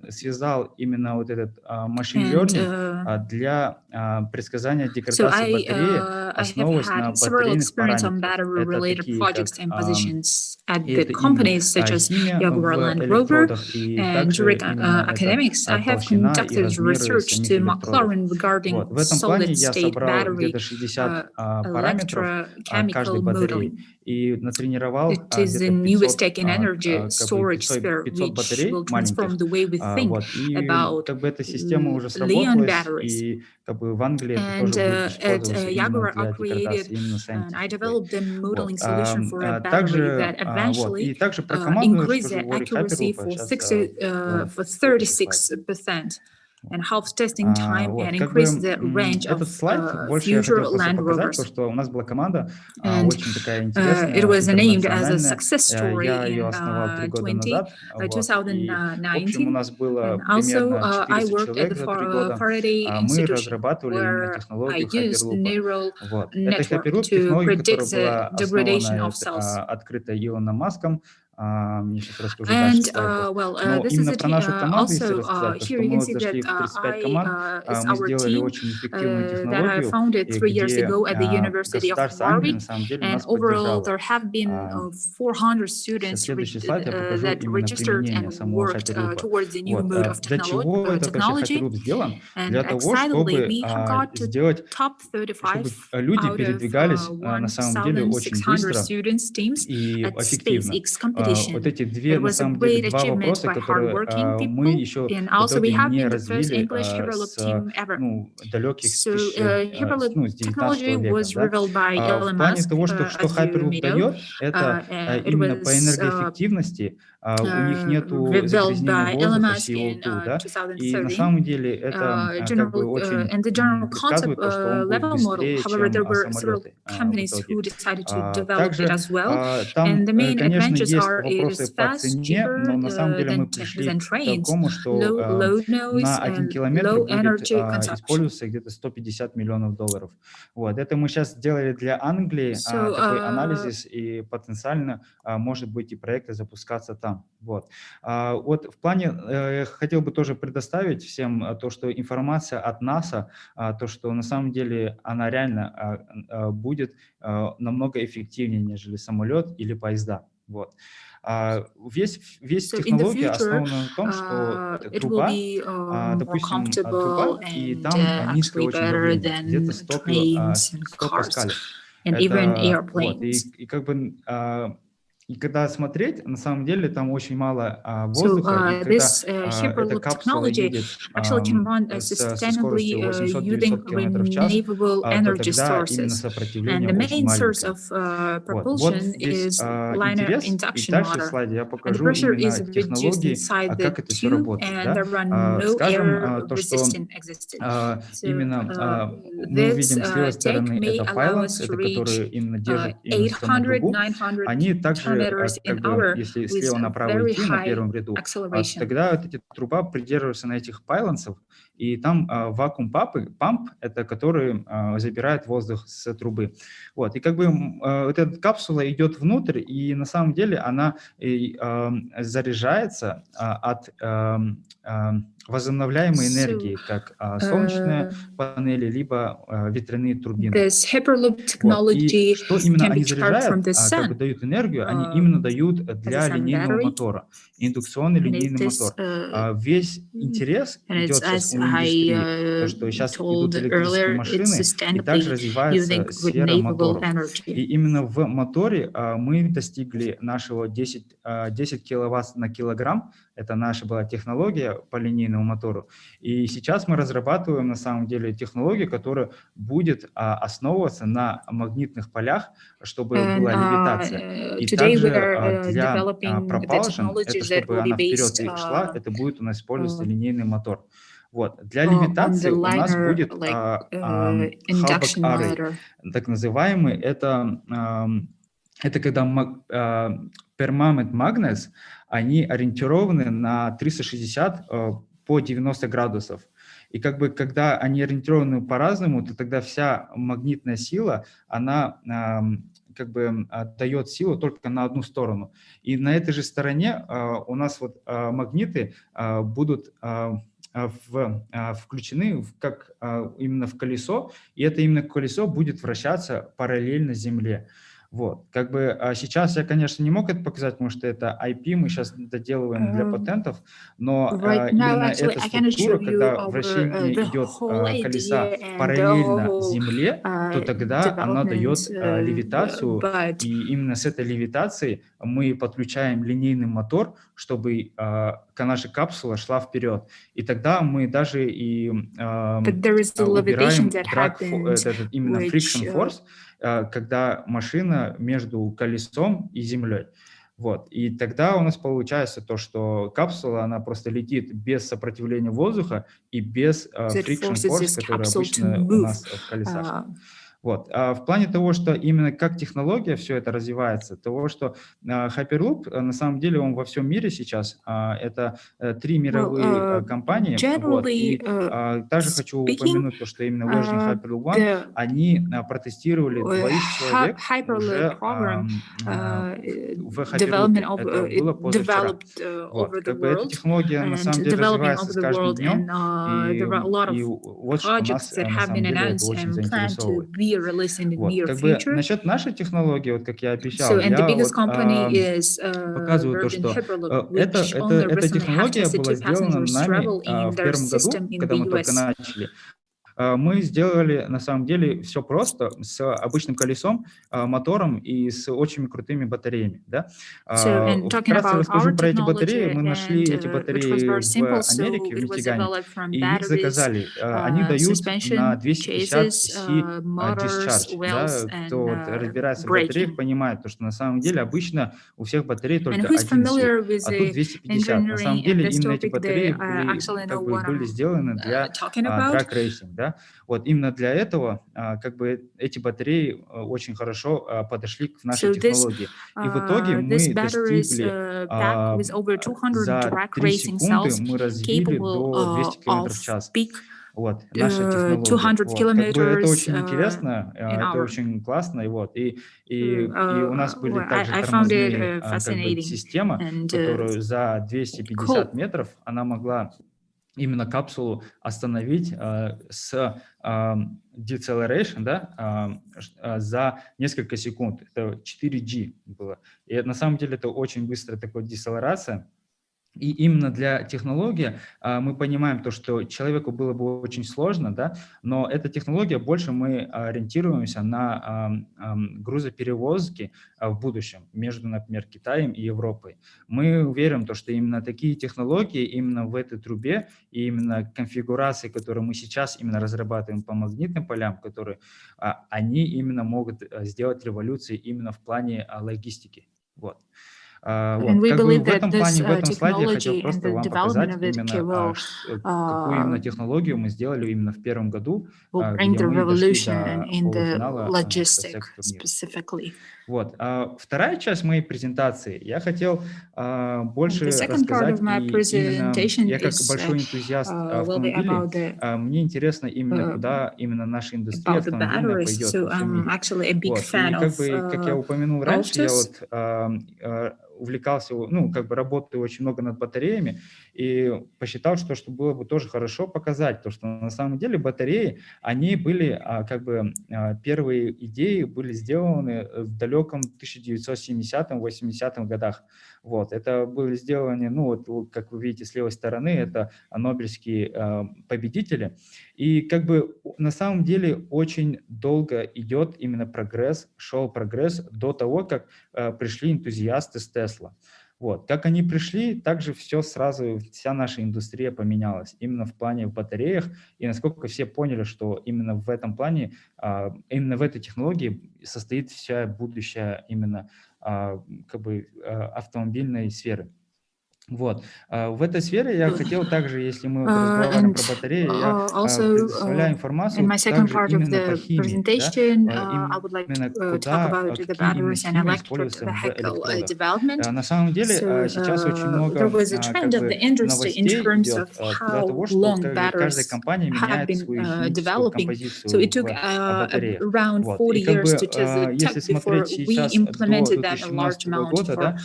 связал именно вот этот machine learning для предсказания деградации батареи, основываясь на батарейных параметрах. Это такие, как химия в электродах и также именно это толщина и размеры самих электродов. Вот. В этом плане я собрал где-то 60 параметров каждой батареи и натренировал где-то 500 батарей маленьких. Вот. И как бы эта система уже сработалась, и как бы в Англии это тоже будет использоваться именно для деградации, именно scientific way. Также про команду расскажу, Warwick Hyperloop, for 36%. And half testing time and increase the range of future Land Rovers. То, что у нас была команда очень такая интересная, it was named as a success story я ее in основал 3 года назад. 2019. В общем, у нас было примерно 400 человек за 3 года. Мы разрабатывали именно технологию Hyperloop. Вот. Это Hyperloop технология, которая была основана открыто Илоном Маском. Я сейчас расскажу дальше. Но именно про нашу команду, если рассказать, то, что мы зашли в 35 команд, мы сделали очень эффективную технологию, где государство Англии на самом деле нас поддержало. Следующий слайд я покажу именно применение самого Hyperloop. Для чего этот вообще Hyperloop сделан? Для того, чтобы сделать, чтобы люди передвигались на самом деле очень быстро и эффективно. Вот эти на самом деле, два вопроса, которые мы еще в итоге не развили с далеких с 19 века. В плане того, что Hyperloop дает, это именно по энергоэффективности, у них нету загрязнения воздуха CO2, да, и на самом деле это как бы очень предсказывает то, что он будет быстрее, чем самолеты в итоге. Также там, конечно, есть вопросы по цене, но на самом деле мы пришли к такому, что на 1 километр будет использоваться где-то $150 миллионов. Вот. Это мы сейчас сделали для Англии такой анализ, и потенциально, может быть, и проекты запускаться там. Вот. Вот в плане, я хотел бы тоже предоставить всем то, что информация от НАСА, то, что на самом деле она реально будет намного эффективнее, нежели самолет или поезда. Вот. Весь технология основана на том, что труба, допустим, труба, и там низкое очень давление, где-то 100 паскалей. Вот, и как бы и когда смотреть, на самом деле там очень мало воздуха, и когда эта капсула едет со скоростью 800-900 км в час, то тогда именно сопротивление очень маленькое. Вот весь интерес, и дальше в слайде я покажу именно технологии, как это все работает. Да? Скажем, то, что именно мы видим с левой стороны, это pylons, это которые именно держат именно саму трубу. Они также, как бы, если слева направо идти на первом ряду, тогда вот эти труба придерживаются на этих пайлонсов, и там вакуум памп, это который забирает воздух с трубы. Вот, и как бы вот эта капсула идет внутрь, и на самом деле она заряжается от возобновляемой энергии, как солнечные панели, либо ветряные турбины. Вот. И что именно они заряжают, как бы дают энергию, они именно дают для линейного мотора, индукционный линейный мотор. Весь интерес идет сейчас у индустрии, то, что сейчас идут told электрические earlier, it's машины, и также sustainably развивается using сфера renewable моторов. energy. И именно в моторе мы достигли нашего 10 киловатт на килограмм. Это наша была технология по линейному мотору. И сейчас мы разрабатываем на самом деле технологию, которая будет основываться на магнитных полях, чтобы была левитация. И также для propulsion, это чтобы она вперед шла, это будет у нас использоваться линейный мотор. Вот. Для левитации у нас будет Halbach array, так называемый. Это когда permanent magnets, они ориентированы на 360 по 90 градусов. И как бы когда они ориентированы по-разному, то тогда вся магнитная сила, она как бы дает силу только на одну сторону. И на этой же стороне у нас вот магниты будут включены как именно в колесо, и это именно колесо будет вращаться параллельно Земле. Вот, как бы сейчас я, конечно, не мог это показать, потому что это IP, мы сейчас доделываем для патентов, но именно эта структура, когда вращение идет колеса параллельно Земле, то тогда она дает левитацию, и именно с этой левитацией мы подключаем линейный мотор, чтобы наша капсула шла вперед. И тогда мы даже и убираем именно friction force, когда машина между колесом и землей. Вот. И тогда у нас получается то, что капсула, она просто летит без сопротивления воздуха и без friction force, который обычно у нас в колесах. Вот. А в плане того, что именно как технология все это развивается, того, что Hyperloop, на самом деле, он во всем мире сейчас, это 3 мировые компании. Вот. И также хочу упомянуть то, что именно Virgin Hyperloop One, они протестировали 2 человек уже в Hyperloop. Это было позавчера. Вот. Как бы эта технология, на самом деле, развивается с каждым днем, и вот что нас, на самом деле, это очень заинтересовывает. Вот. Как бы насчет нашей технологии, вот как я обещал, я вот, показываю то, что эта технология была сделана нами в первом году, когда мы только начали. Мы сделали, на самом деле, все просто, с обычным колесом, мотором и с очень крутыми батареями. Да? Вкратце расскажу про эти батареи. Мы нашли эти батареи в Америке, в Мичигане, и их заказали. Они дают на 250 C discharge. Да? Кто вот разбирается в батареях, понимает, что на самом деле обычно у всех батарей только один C, а тут 250. На самом деле именно эти батареи были сделаны для драг-рейсинга. Да? Вот именно для этого как бы эти батареи очень хорошо подошли к нашей технологии. И в итоге мы достигли за 3 секунды мы развили до 200 км в час. Вот, наша технология. Вот. Как бы это очень интересно, это очень классно. И у нас были также тормозные как бы, система, которую за 250 метров она могла именно капсулу остановить с deceleration, да, за несколько секунд. Это 4G было. И на самом деле это очень быстрая такая децелерация. И именно для технологии мы понимаем то, что человеку было бы очень сложно, да, но эта технология больше мы ориентируемся на грузоперевозки в будущем между, например, Китаем и Европой. Мы верим, то, что именно такие технологии именно в этой трубе и именно конфигурации, которые мы сейчас именно разрабатываем по магнитным полям, которые они именно могут сделать революции именно в плане логистики. Вот. Вот. Как бы в этом плане, в этом слайде я хотел просто вам показать именно, какую именно технологию мы сделали именно в первом году, где мы дошли до полуфинала турнира. Вот. Вторая часть моей презентации я хотел больше рассказать, и именно я как большой энтузиаст автомобилей, мне интересно именно, куда именно наша индустрия автомобильная пойдет во всем мире. Вот. И как бы, как я упомянул раньше, я вот увлекался, ну, как бы работаю очень много над батареями, и посчитал, что было бы тоже хорошо показать, то, что на самом деле батареи, они были, как бы, первые идеи были сделаны в далеком 1970-80-х годах. Вот, это были сделаны, ну, вот, как вы видите, с левой стороны, это нобелевские победители, и как бы на самом деле очень долго идет именно прогресс, шел прогресс до того, как пришли энтузиасты с Тесла. Вот. Как они пришли, так же все сразу, вся наша индустрия поменялась именно в плане батареях, и насколько все поняли, что именно в этом плане, именно в этой технологии состоит вся будущее именно как бы автомобильной сферы. Вот. В этой сфере я хотел также, если мы разговариваем про батареи, я предоставляю информацию также именно по химии, да? Именно куда, какие именно химии используются в электродах. На самом деле сейчас очень много как бы новостей идет для того, что каждая компания меняет свою химическую композицию в батареях. Вот. И как бы если смотреть сейчас до 2017 года, да,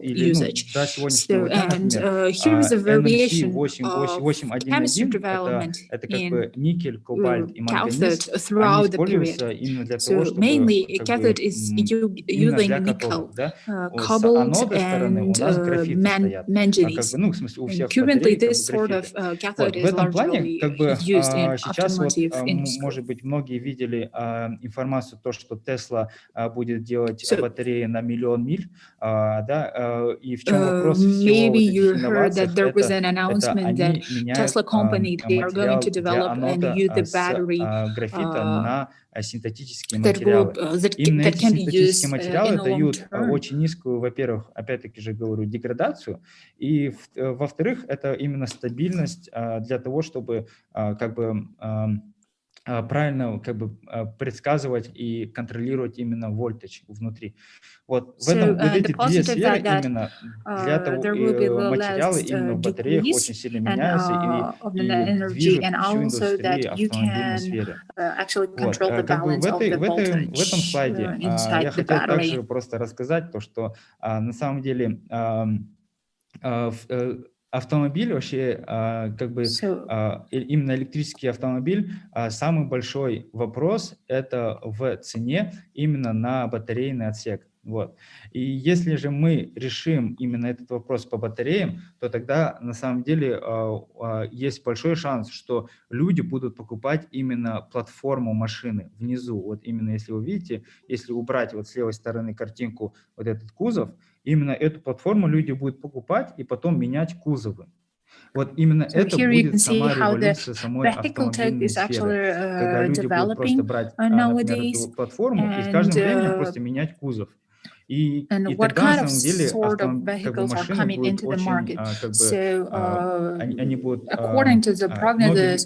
или ну, до сегодняшнего дня, например, NMC 811, это как бы никель, кобальт и манганез, они используются именно для того, чтобы как бы, именно для катодов, да? С анодной стороны у нас графиты стоят, как бы, ну, в смысле, у всех батарей как бы графиты. Вот, в этом плане, как бы, сейчас вот, может быть, многие видели информацию, то, что Тесла будет делать батареи на 1 000 000 миль, да, и в чем вопрос всего вот этих инноваций, это они меняют материал для анода с графита на синтетические материалы. Именно эти синтетические материалы дают очень низкую, во-первых, опять-таки же говорю, деградацию, и во-вторых, это именно стабильность для того, чтобы как бы правильно как бы предсказывать и контролировать именно вольтаж внутри. Вот в этом вот эти две сферы именно для того материалы именно в батареях очень сильно меняются и движут всю индустрию автомобильной сферы. Вот. Как бы в этом слайде я хотел также просто рассказать то, что на самом деле автомобиль вообще, как бы именно электрический автомобиль, самый большой вопрос это в цене именно на батарейный отсек. Вот. И если же мы решим именно этот вопрос по батареям, то тогда на самом деле есть большой шанс, что люди будут покупать именно платформу машины внизу. Вот именно если вы видите, если убрать вот с левой стороны картинку вот этот кузов, именно эту платформу люди будут покупать и потом менять кузовы. Вот именно это будет сама революция самой автомобильной сферы, когда люди будут просто брать, например, эту платформу и с каждым временем просто менять кузов. И тогда, на самом деле, как бы машины будут очень, как бы, они будут, цена автомобиля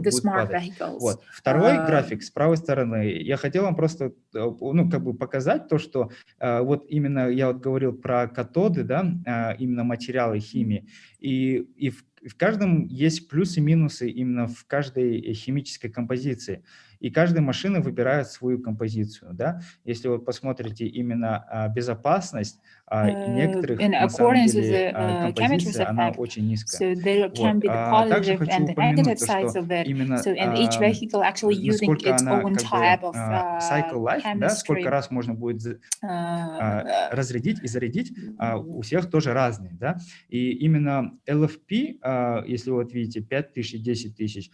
будет падать. Вот. Второй график с правой стороны, я хотел вам просто, ну, как бы показать то, что вот именно я вот говорил про катоды, да, именно материалы химии, и в каждом есть плюсы и минусы именно в каждой химической композиции. И каждая машина выбирает свою композицию, да. Если вы посмотрите именно безопасность некоторых, на самом деле, композиция, она очень низкая. Вот. Также хочу упомянуть, то, что именно насколько она как бы cycle life, да, сколько раз можно будет разрядить и зарядить, у всех тоже разные, да. И именно LFP, если вот видите, 5000, 10 тысяч,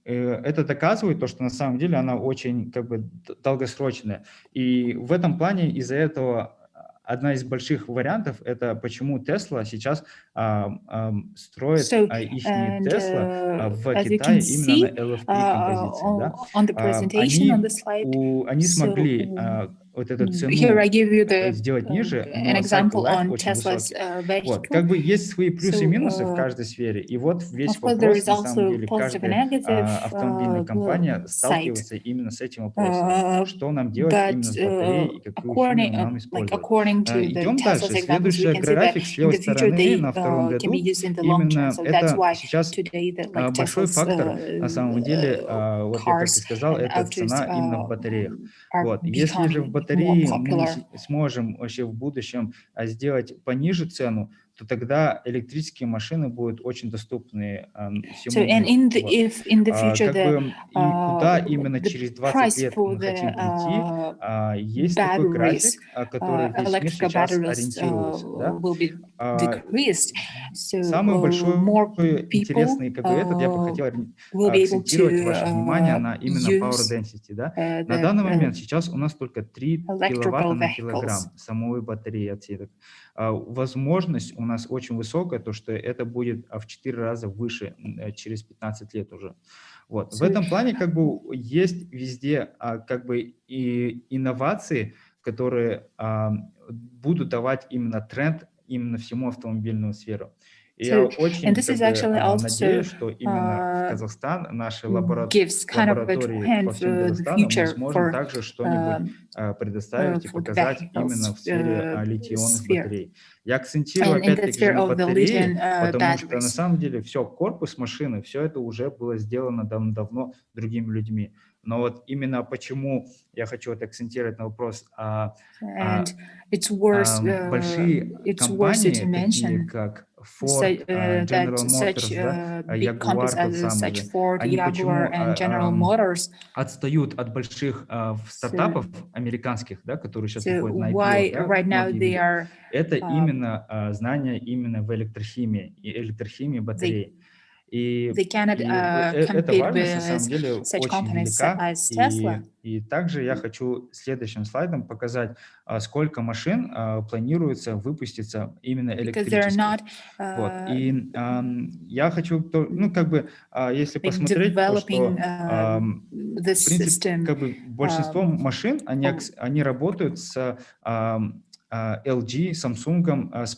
это доказывает то, что на самом деле она очень как бы долгосрочная. И в этом плане из-за этого одна из больших вариантов – это почему Tesla сейчас строит их Tesla в Китае именно на LFP-композиции. Да? Они смогли вот эту цену сделать ниже, но cycle life очень высокий. Вот. Как бы есть свои плюсы и минусы в каждой сфере, и вот весь вопрос, на самом деле, каждая автомобильная компания сталкивается именно с этим вопросом. Что нам делать именно с батареей и какую химию нам использовать. Идем дальше. Следующий график с левой стороны на втором ряду. Именно это сейчас большой фактор, на самом деле, вот я как и сказал, это цена именно в батареях. Вот. Если же в батареи мы popular. сможем вообще в будущем сделать пониже цену, то тогда электрические машины будут очень доступны всему So, and миру. if in the future Как бы, и куда именно через 20 price лет for мы хотим the прийти, есть такой график, который весь мир electrical сейчас batteries ориентируется. Да? will be decreased. So Самый большой more интересный people этот я бы хотел will be able акцентировать ваше внимание на именно power use density. Да? На the данный момент сейчас у нас только 3 киловатта electrical на vehicles. килограмм самой батареи отсеток. Возможность у нас очень высокая, то что это будет в 4 раза выше через 15 лет уже. Вот. В этом плане как бы есть везде как бы и инновации, которые будут давать именно тренд именно всему автомобильную сферу. И я очень как бы, надеюсь, что именно в Казахстан, наши лаборатории по всему Казахстану, мы сможем также что-нибудь предоставить и показать именно в сфере литий-ионных батарей. Я акцентирую опять-таки же на батареи, потому что на самом деле все, корпус машины, все это уже было сделано давно другими людьми. Но вот именно почему я хочу вот акцентировать на вопрос, большие компании, такие как Ford, General Motors, да, Jaguar тот самый же, они почему отстают от больших стартапов американских, да, которые сейчас выходят на IPO, да, это именно знание именно в электрохимии и электрохимии батарей. И эта важность на самом деле очень велика. И также я хочу следующим слайдом показать, сколько машин планируется выпуститься именно электрических. Вот. И я хочу, ну, как бы, если посмотреть, то, что, в принципе, как бы большинство машин, они работают с LG, Samsung, с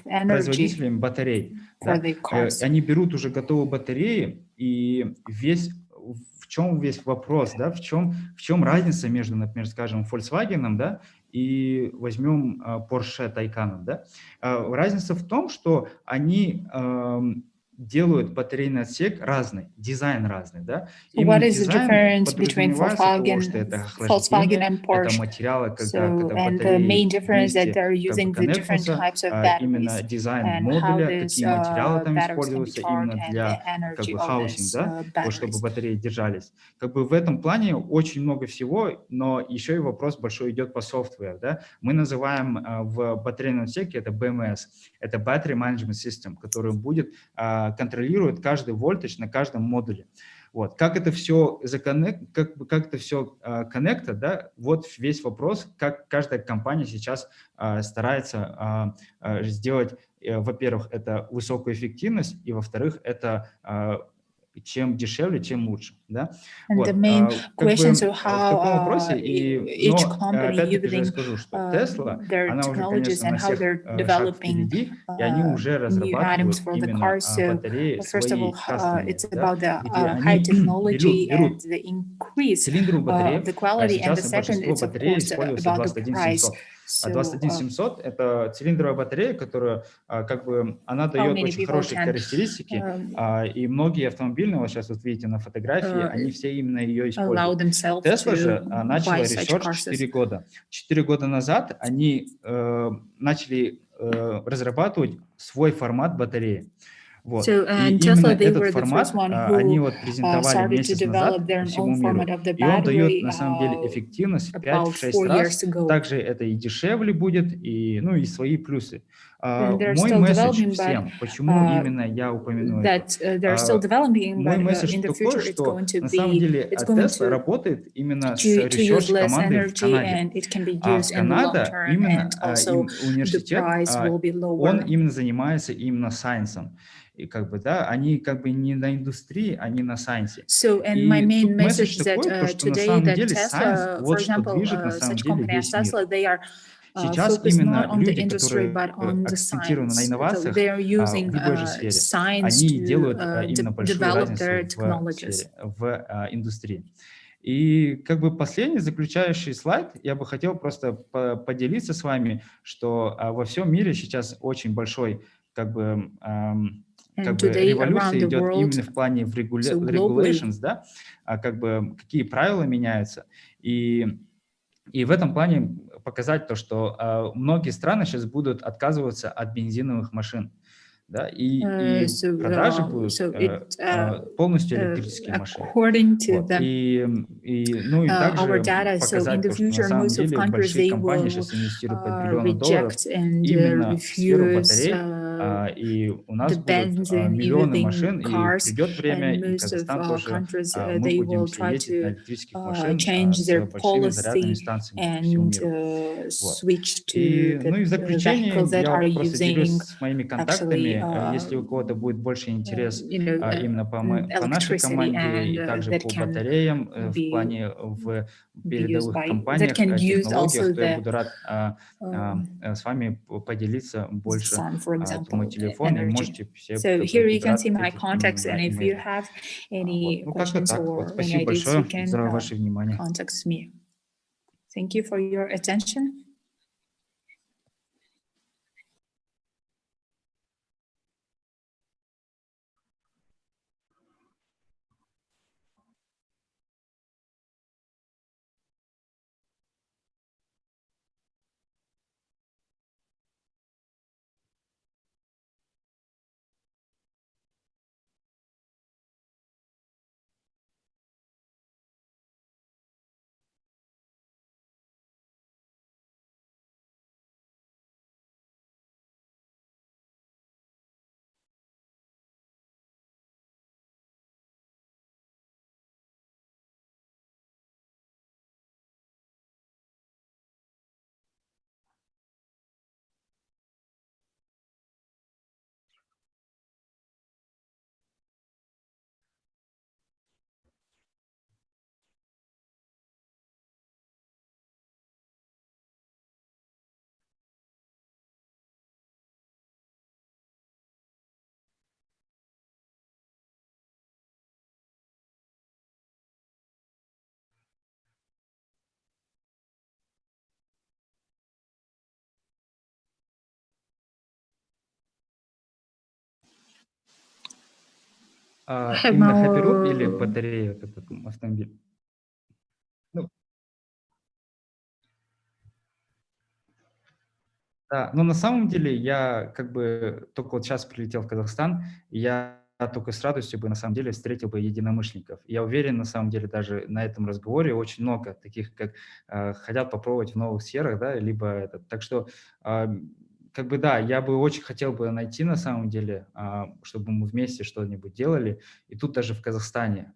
производителями батарей. Да? Они берут уже готовые батареи, и в чем весь вопрос, да? в чем разница между, например, скажем, Volkswagen, да, и возьмем Porsche Taycan. Да? Разница в том, что они делают батарейный отсек разный, дизайн разный, да. Именно дизайн подразумевается того, что это охлаждение, это материалы, когда батареи вместе как бы коннектятся, именно дизайн модуля, какие материалы там используются именно для как бы хаусинг, да, вот, чтобы батареи держались. Как бы в этом плане очень много всего, но еще и вопрос большой идет по софтверу, да. Мы называем в батарейном отсеке это BMS, это Battery Management System, который будет контролирует каждый вольтаж на каждом модуле. Вот. Как это все как это все коннектит, да, вот весь вопрос, как каждая компания сейчас старается сделать, во-первых, это высокую эффективность, и, во-вторых, это чем дешевле, тем лучше. Да? Вот. Как бы в таком вопросе, но опять-таки же я скажу, что Tesla, она уже, конечно, на всех шаг впереди, и они уже разрабатывают именно батареи свои кастомные, да, где они берут цилиндровую батарею, сейчас большинство батарей используется 21700. А 21700 – это цилиндровая батарея, которая как бы, она дает очень хорошие характеристики, и многие автомобильные, вот сейчас вот видите на фотографии, они все именно ее используют. Tesla же начала ресерч 4 года. 4 года назад они начали разрабатывать свой формат батареи. Вот. И именно этот формат они вот презентовали месяц назад по всему миру, и он дает на самом деле эффективность в 5-6 раз. Также это и дешевле будет, и, ну, и свои плюсы. Мой месседж всем, почему именно я упомяну это? Мой месседж такой, что на самом деле Tesla работает именно с ресерч-командой в Канаде. А в Канаде именно университет, он именно занимается именно сайенсом. И как бы, да, они как бы не на индустрии, они на сайенсе. И тут месседж такой, то, что на самом деле сайенс, вот что движет на самом деле весь мир. Сейчас именно люди, которые акцентированы на инновациях в любой же сфере, они делают именно большую разницу в индустрии. И как бы последний заключающий слайд, я бы хотел просто поделиться с вами, что во всем мире сейчас очень большой как бы революция идет именно в плане regulations, да, как бы какие правила меняются. И И в этом плане показать то, что многие страны сейчас будут отказываться от бензиновых машин. Да, и продажи будут полностью электрические машины. Вот. И также показать то, что на самом деле большие компании сейчас инвестируют по $1 триллиона именно в сферу батарей, и у нас будут миллионы машин, и придет время, и Казахстан тоже, мы будем все ездить на электрических машинах с большими зарядными станциями по всему миру. Вот. Ну и в заключение я просто делюсь с моими контактами. Если у кого-то будет больше интерес именно по нашей команде и также по батареям в плане в передовых компаниях, технологиях, то я буду рад с вами поделиться больше. Это мой телефон, и можете все выбирать имейлы. Вот. Ну, как-то так. Вот. Спасибо большое за ваше внимание. Thank you for your attention. Именно Hyperloop или батарея, этот автомобиль? Ну, да, но на самом деле я как бы только вот сейчас прилетел в Казахстан, и я только с радостью бы на самом деле встретил бы единомышленников. Я уверен, на самом деле, даже на этом разговоре очень много таких, как хотят попробовать в новых сферах, да, либо это. Так что как бы да, я бы очень хотел бы найти на самом деле, чтобы мы вместе что-нибудь делали. И тут даже в Казахстане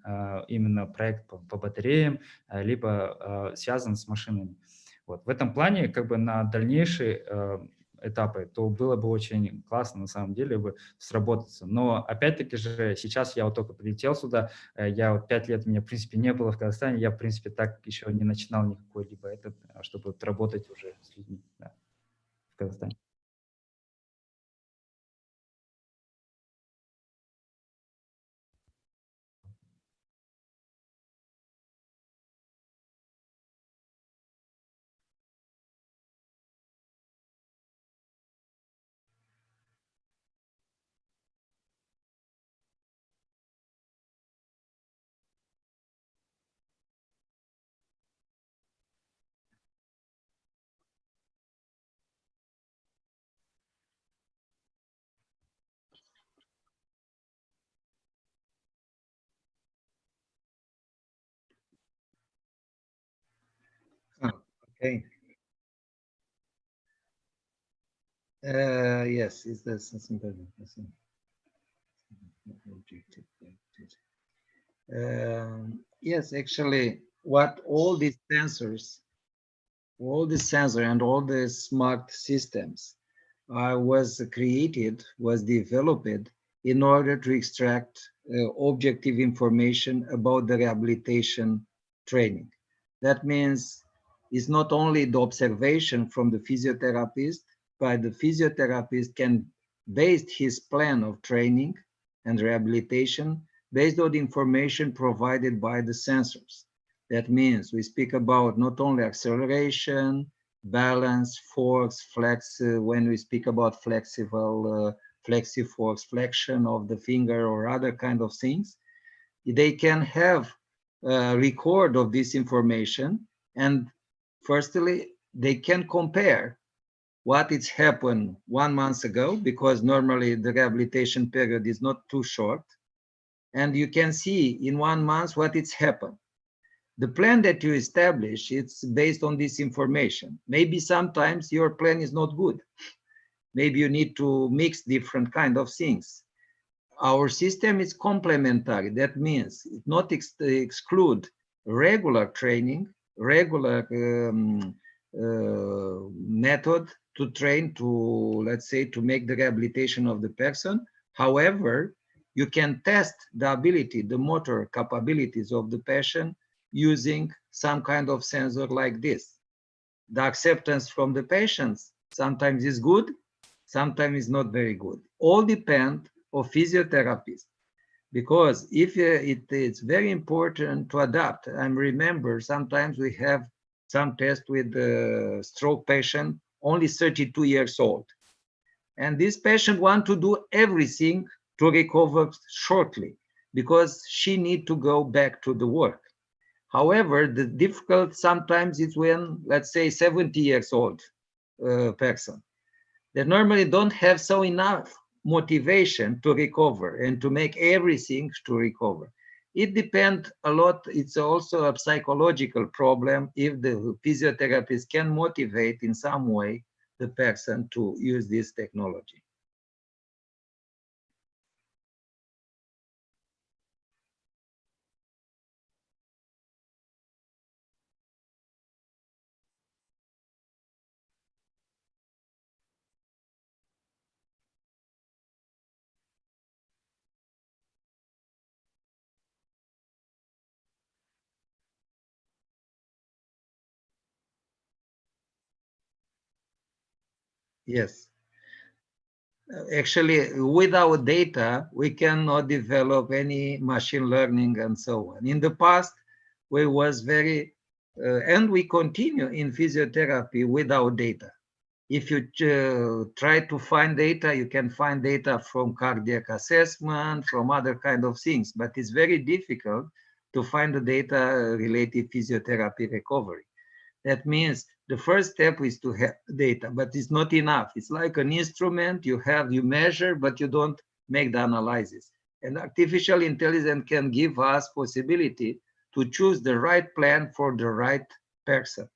именно проект по батареям, либо связан с машинами. Вот. В этом плане как бы на дальнейшие этапы, то было бы очень классно на самом деле бы сработаться. Но опять-таки же сейчас я вот только прилетел сюда, я вот 5 лет меня в принципе не было в Казахстане, я в принципе так еще не начинал никакой либо этот, чтобы вот работать уже с людьми, да, в Казахстане. Okay. Yes, is there something better? Yes, actually, what all these sensors and all the smart systems was developed in order to extract objective information about the rehabilitation training. That means it's not only the observation from the physiotherapist, but the physiotherapist can base his plan of training and rehabilitation based on the information provided by the sensors. That means we speak about not only acceleration, balance, force, flex, when we speak about flexible, flexi-force, flexion of the finger or other kind of things, they can have a record of this information, and Firstly, they can compare what it's happened 1 month ago, because normally the rehabilitation period is not too short. And you can see in 1 month what it's happened. The plan that you establish, it's based on this information. Maybe sometimes your plan is not good. Maybe you need to mix different kind of things. Our system is complementary. That means it not exclude regular training, regular method to train to, let's say, to make the rehabilitation of the person. However, you can test the ability, the motor capabilities of the patient using some kind of sensor like this. The acceptance from the patients sometimes is good, sometimes is not very good. All depend on physiotherapists, because if it's very important to adapt. I remember sometimes we have some test with the stroke patient, only 32 years old. And this patient want to do everything to recover shortly, because she need to go back to the work. However, the difficult sometimes is when, let's say, 70 years old person that normally don't have so enough motivation to recover and to make everything to recover. It depends a lot. It's also a psychological problem if the physiotherapist can motivate in some way the person to use this technology. Yes. Actually, without data, we cannot develop any machine learning and so on. In the past, we was very, and we continue in physiotherapy without data. If you try to find data, you can find data from cardiac assessment, from other kind of things, but it's very difficult to find the data related physiotherapy recovery. That means the first step is to have data, but it's not enough. It's like an instrument you measure, but you don't make the analysis. And artificial intelligence can give us possibility to choose the right plan for the right person.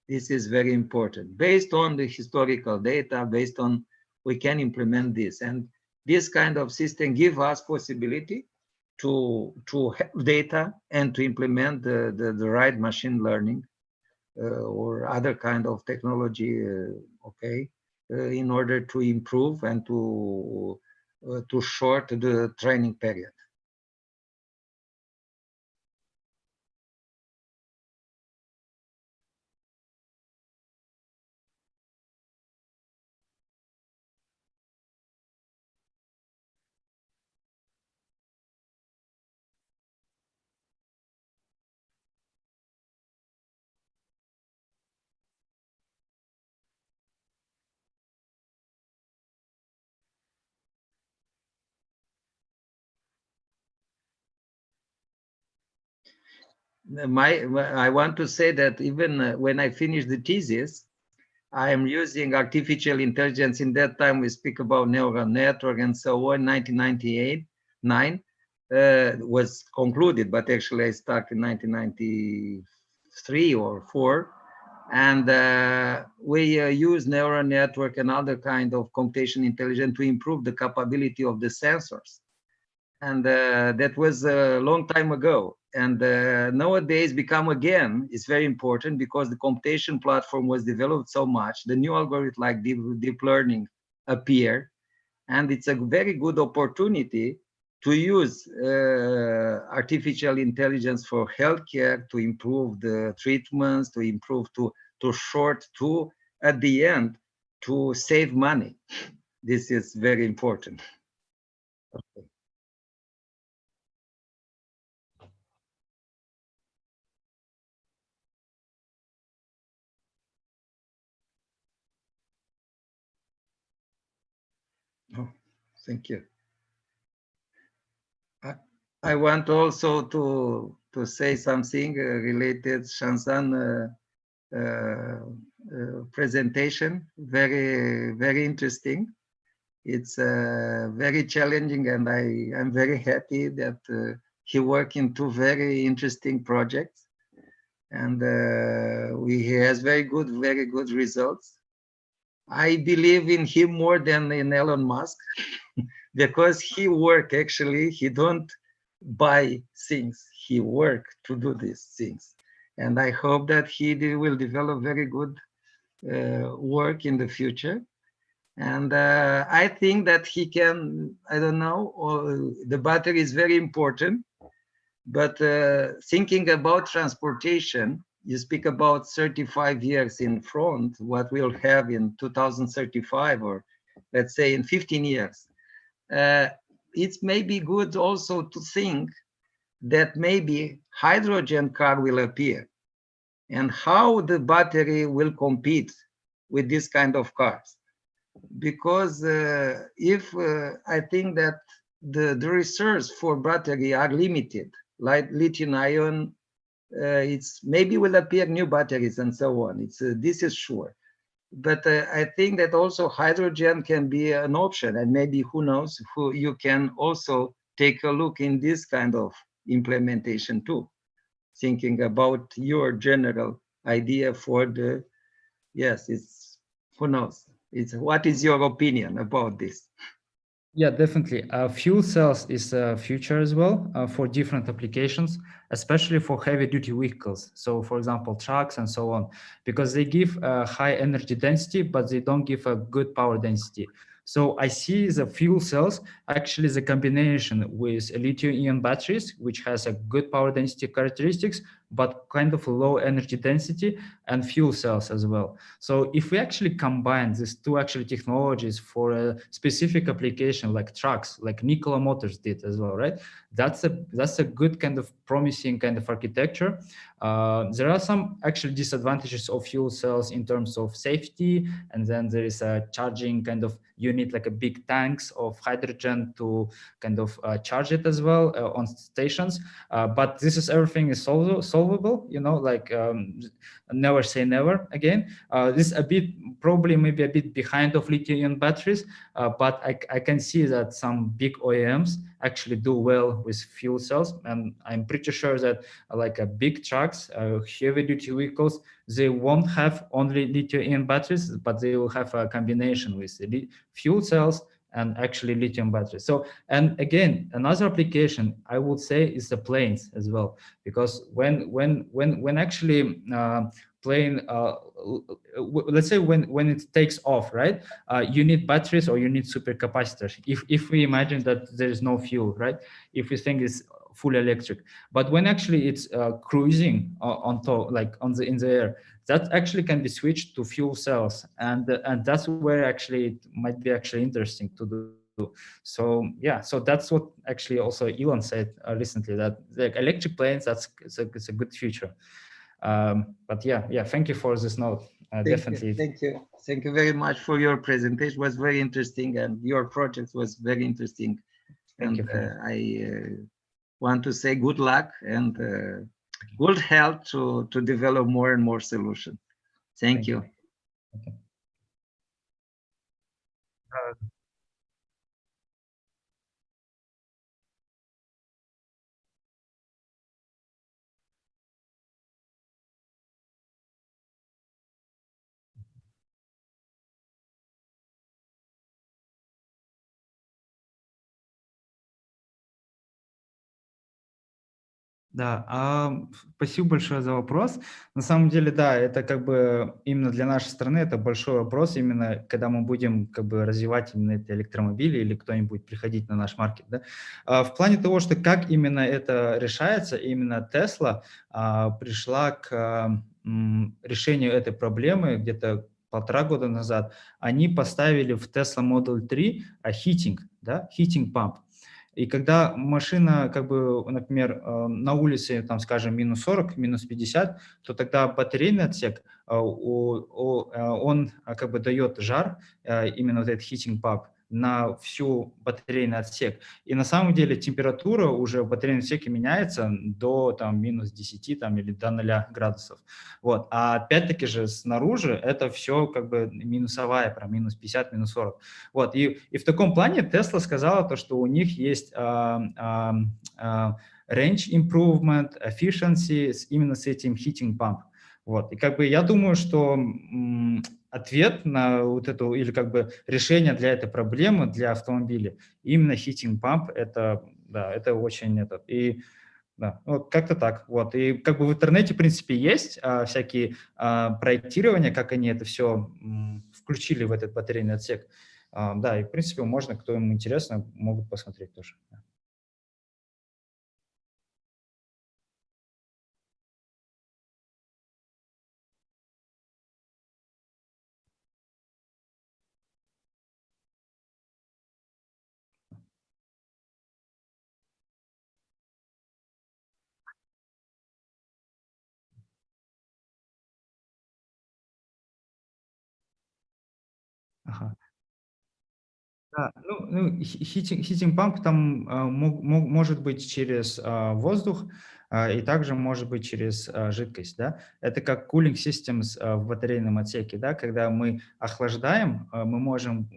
This is very important. Based on the historical data, based on, we can implement this. And this kind of system give us possibility to have data and to implement the right machine learning or other kind of technology, okay, in order to improve and to short the training period. I want to say that even when I finished the thesis, I am using artificial intelligence. In that time, we speak about neural network and so on. 1998-9 was concluded, but actually I started in 1993 or 4. And we use neural network and other kind of computation intelligence to improve the capability of the sensors. And that was a long time ago. And nowadays become again, it's very important because the computation platform was developed so much. The new algorithm like deep learning appear. And it's a very good opportunity to use artificial intelligence for healthcare, to improve the treatments, to improve, to short, to, at the end, to save money. This is very important. Okay. Oh, thank you. I want also to say something related, Shansan. presentation. Very, very interesting. It's very challenging, and I'm very happy that he worked in two very interesting projects, and he has very good results. I believe in him more than in Elon Musk because he work actually, he don't buy things, he work to do these things. And I hope that he will develop very good work in the future. And I think that he can, I don't know, the battery is very important, but thinking about transportation, you speak about 35 years in front, what we'll have in 2035, or let's say in 15 years. It's maybe good also to think that maybe hydrogen car will appear and how the battery will compete with this kind of cars. Because if I think that the research for battery are limited, like lithium ion, it's maybe will appear new batteries and so on. It's this is sure. But I think that also hydrogen can be an option, and maybe who knows, you can also take a look in this kind of implementation too, thinking about your general idea for the, yes, it's, who knows, it's, what is your opinion about this? Yeah, definitely. Fuel cells is a future as well for different applications, especially for heavy duty vehicles. So for example, trucks and so on, because they give a high energy density, but they don't give a good power density. So I see the fuel cells actually the combination with lithium-ion batteries, which has a good power density characteristics, but kind of low energy density, and fuel cells as well. So if we actually combine these two actually technologies for a specific application like trucks, like Nikola Motors did as well, right? That's a good kind of promising kind of architecture. There are some actually disadvantages of fuel cells in terms of safety, and then there is a charging kind of, you need like a big tanks of hydrogen to kind of charge it as well on stations. But this is everything is solvable, you know, like never say never again. This is a bit, probably maybe a bit behind of lithium batteries, but I can see that some big OEMs actually do well with fuel cells, and I'm pretty sure that like a big trucks, heavy duty vehicles, they won't have only lithium batteries, but they will have a combination with fuel cells and actually lithium batteries. So, and again, another application I would say is the planes as well, because when actually plane, let's say when it takes off, right? You need batteries or you need supercapacitors. If we imagine that there is no fuel, right? If we think it's fully electric, but when actually it's cruising on top, like in the air, that actually can be switched to fuel cells, and that's where actually it might be actually interesting to do. So yeah, so that's what actually also Elon said recently, that like electric planes, it's a good future. But yeah, thank you for this note. Definitely. Thank you very much for your presentation. It was very interesting, and your project was very interesting. Thank and you. I want to say good luck and good health to develop more and more solutions. Thank you. Okay. Да, спасибо большое за вопрос. На самом деле, да, это как бы именно для нашей страны это большой вопрос, именно когда мы будем как бы развивать именно эти электромобили или кто-нибудь будет приходить на наш маркет. Да? В плане того, что как именно это решается, именно Tesla пришла к решению этой проблемы где-то 1,5 года назад. Они поставили в Tesla Model 3 heating, да, heating pump. И когда машина, как бы, например, на улице, там, скажем, минус 40, минус 50, то тогда батарейный отсек, он как бы дает жар, именно вот этот heating pump, на всю батарейный отсек. И на самом деле температура уже в батарейном отсеке меняется до там, минус 10 там, или до 0 градусов. Вот. А опять-таки же снаружи это все как бы минусовая, про минус 50, минус 40. Вот. И в таком плане Tesla сказала, то, что у них есть range improvement, efficiency именно с этим heating pump. Вот. И как бы я думаю, что ответ на вот эту, или как бы решение для этой проблемы, для автомобиля, именно heating pump, это, да, это очень этот. И да, вот как-то так. Вот. И как бы в интернете, в принципе, есть всякие проектирования, как они это все включили в этот батарейный отсек. Да, и в принципе можно, кто ему интересно, могут посмотреть тоже. Ага. Да, heating pump там может быть через воздух, и также может быть через жидкость, да. Это как cooling systems в батарейном отсеке, да, когда мы охлаждаем, мы можем,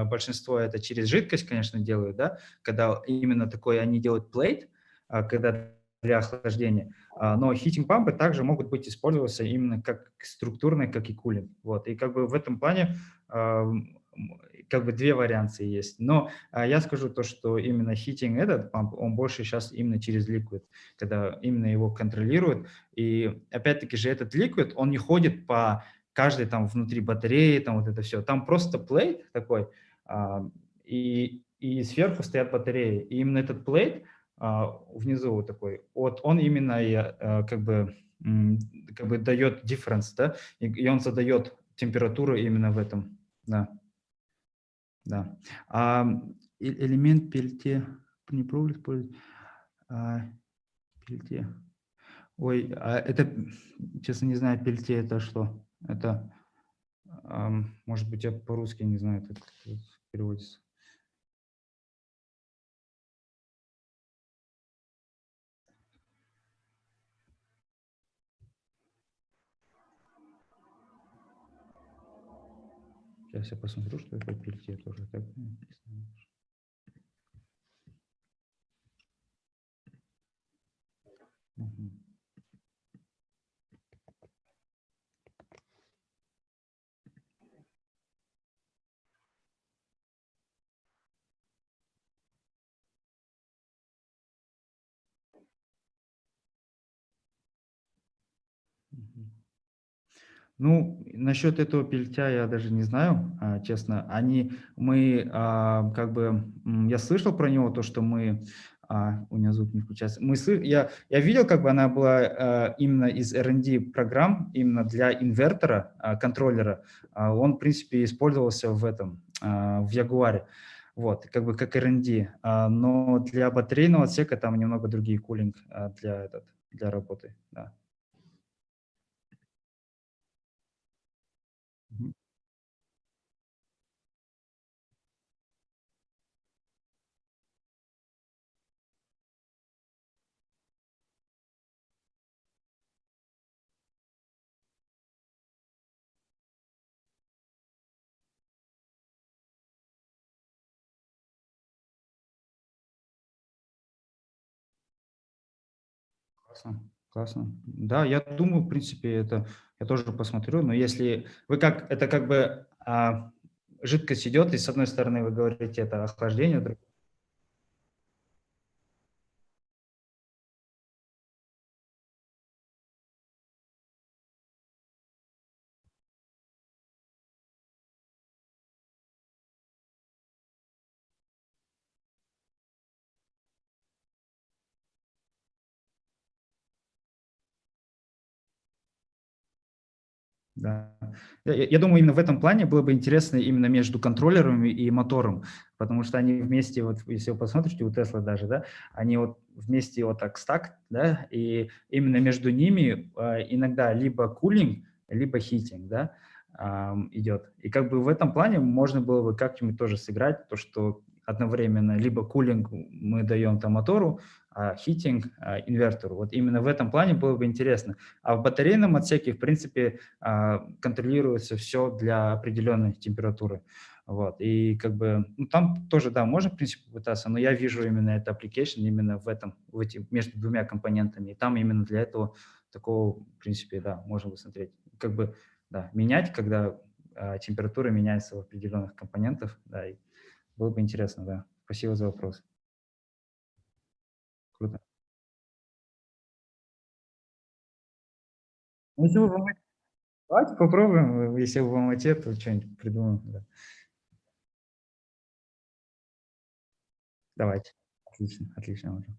большинство это через жидкость, конечно, делают, да, когда именно такой они делают plate, когда для охлаждения, но heating пампы также могут быть использоваться именно как структурные, как и cooling, вот, и как бы в этом плане как бы две варианты есть. Но я скажу то, что именно heating этот памп, он больше сейчас именно через liquid, когда именно его контролируют. И опять-таки же этот liquid, он не ходит по каждой там внутри батареи, там вот это все. Там просто плейт такой, и сверху стоят батареи. И именно этот плейт внизу вот такой, вот он именно как бы дает difference, да, и он задает температуру именно в этом, да. Да. Элемент пельте не пробовали использовать? Пельте. Ой, это, честно, не знаю, пельте это что? Это, может быть, я по-русски не знаю, как это переводится. Сейчас я посмотрю, что это пельте тоже. Так, угу. Ну, насчет этого пельтя я даже не знаю, честно. Как бы, я слышал про него, то, что мы, у меня звук не включается. Я видел, как бы она была именно из R&D программ, именно для инвертора, контроллера. Он, в принципе, использовался в этом, в Ягуаре. Вот, как бы как R&D. Но для батарейного отсека там немного другие кулинг для работы, да. Классно, классно. Да, я думаю, в принципе, я тоже посмотрю, но если вы это как бы жидкость идет, и с одной стороны вы говорите, это охлаждение. Да. Я думаю, именно в этом плане было бы интересно именно между контроллерами и мотором, потому что они вместе, вот если вы посмотрите, у Tesla даже, да, они вот вместе вот так стак, да, и именно между ними иногда либо cooling, либо heating, да, идет. И как бы в этом плане можно было бы как-нибудь тоже сыграть, то, что одновременно либо кулинг мы даем там мотору, а хитинг инвертору. Вот именно в этом плане было бы интересно. А в батарейном отсеке, в принципе, контролируется все для определенной температуры. Вот. И как бы ну, там тоже, да, можно, в принципе, пытаться, но я вижу именно это application именно между двумя компонентами. И там именно для этого такого, в принципе, да, можно посмотреть. Как бы, да, менять, когда температура меняется в определенных компонентах, да, и было бы интересно, да. Спасибо за вопрос. Круто. Если вы в Алмате, давайте попробуем. Если вы в Алмате, то что-нибудь придумаем. Да. Давайте. Отлично, отлично уже.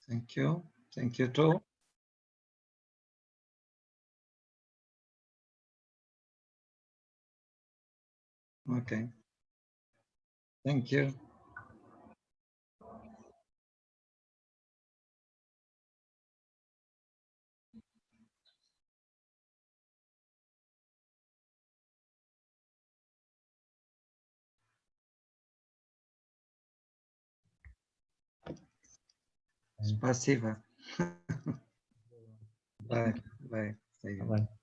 Thank you. Thank you too. Okay. Thank you. Спасибо. Bye. Bye. See you. Bye.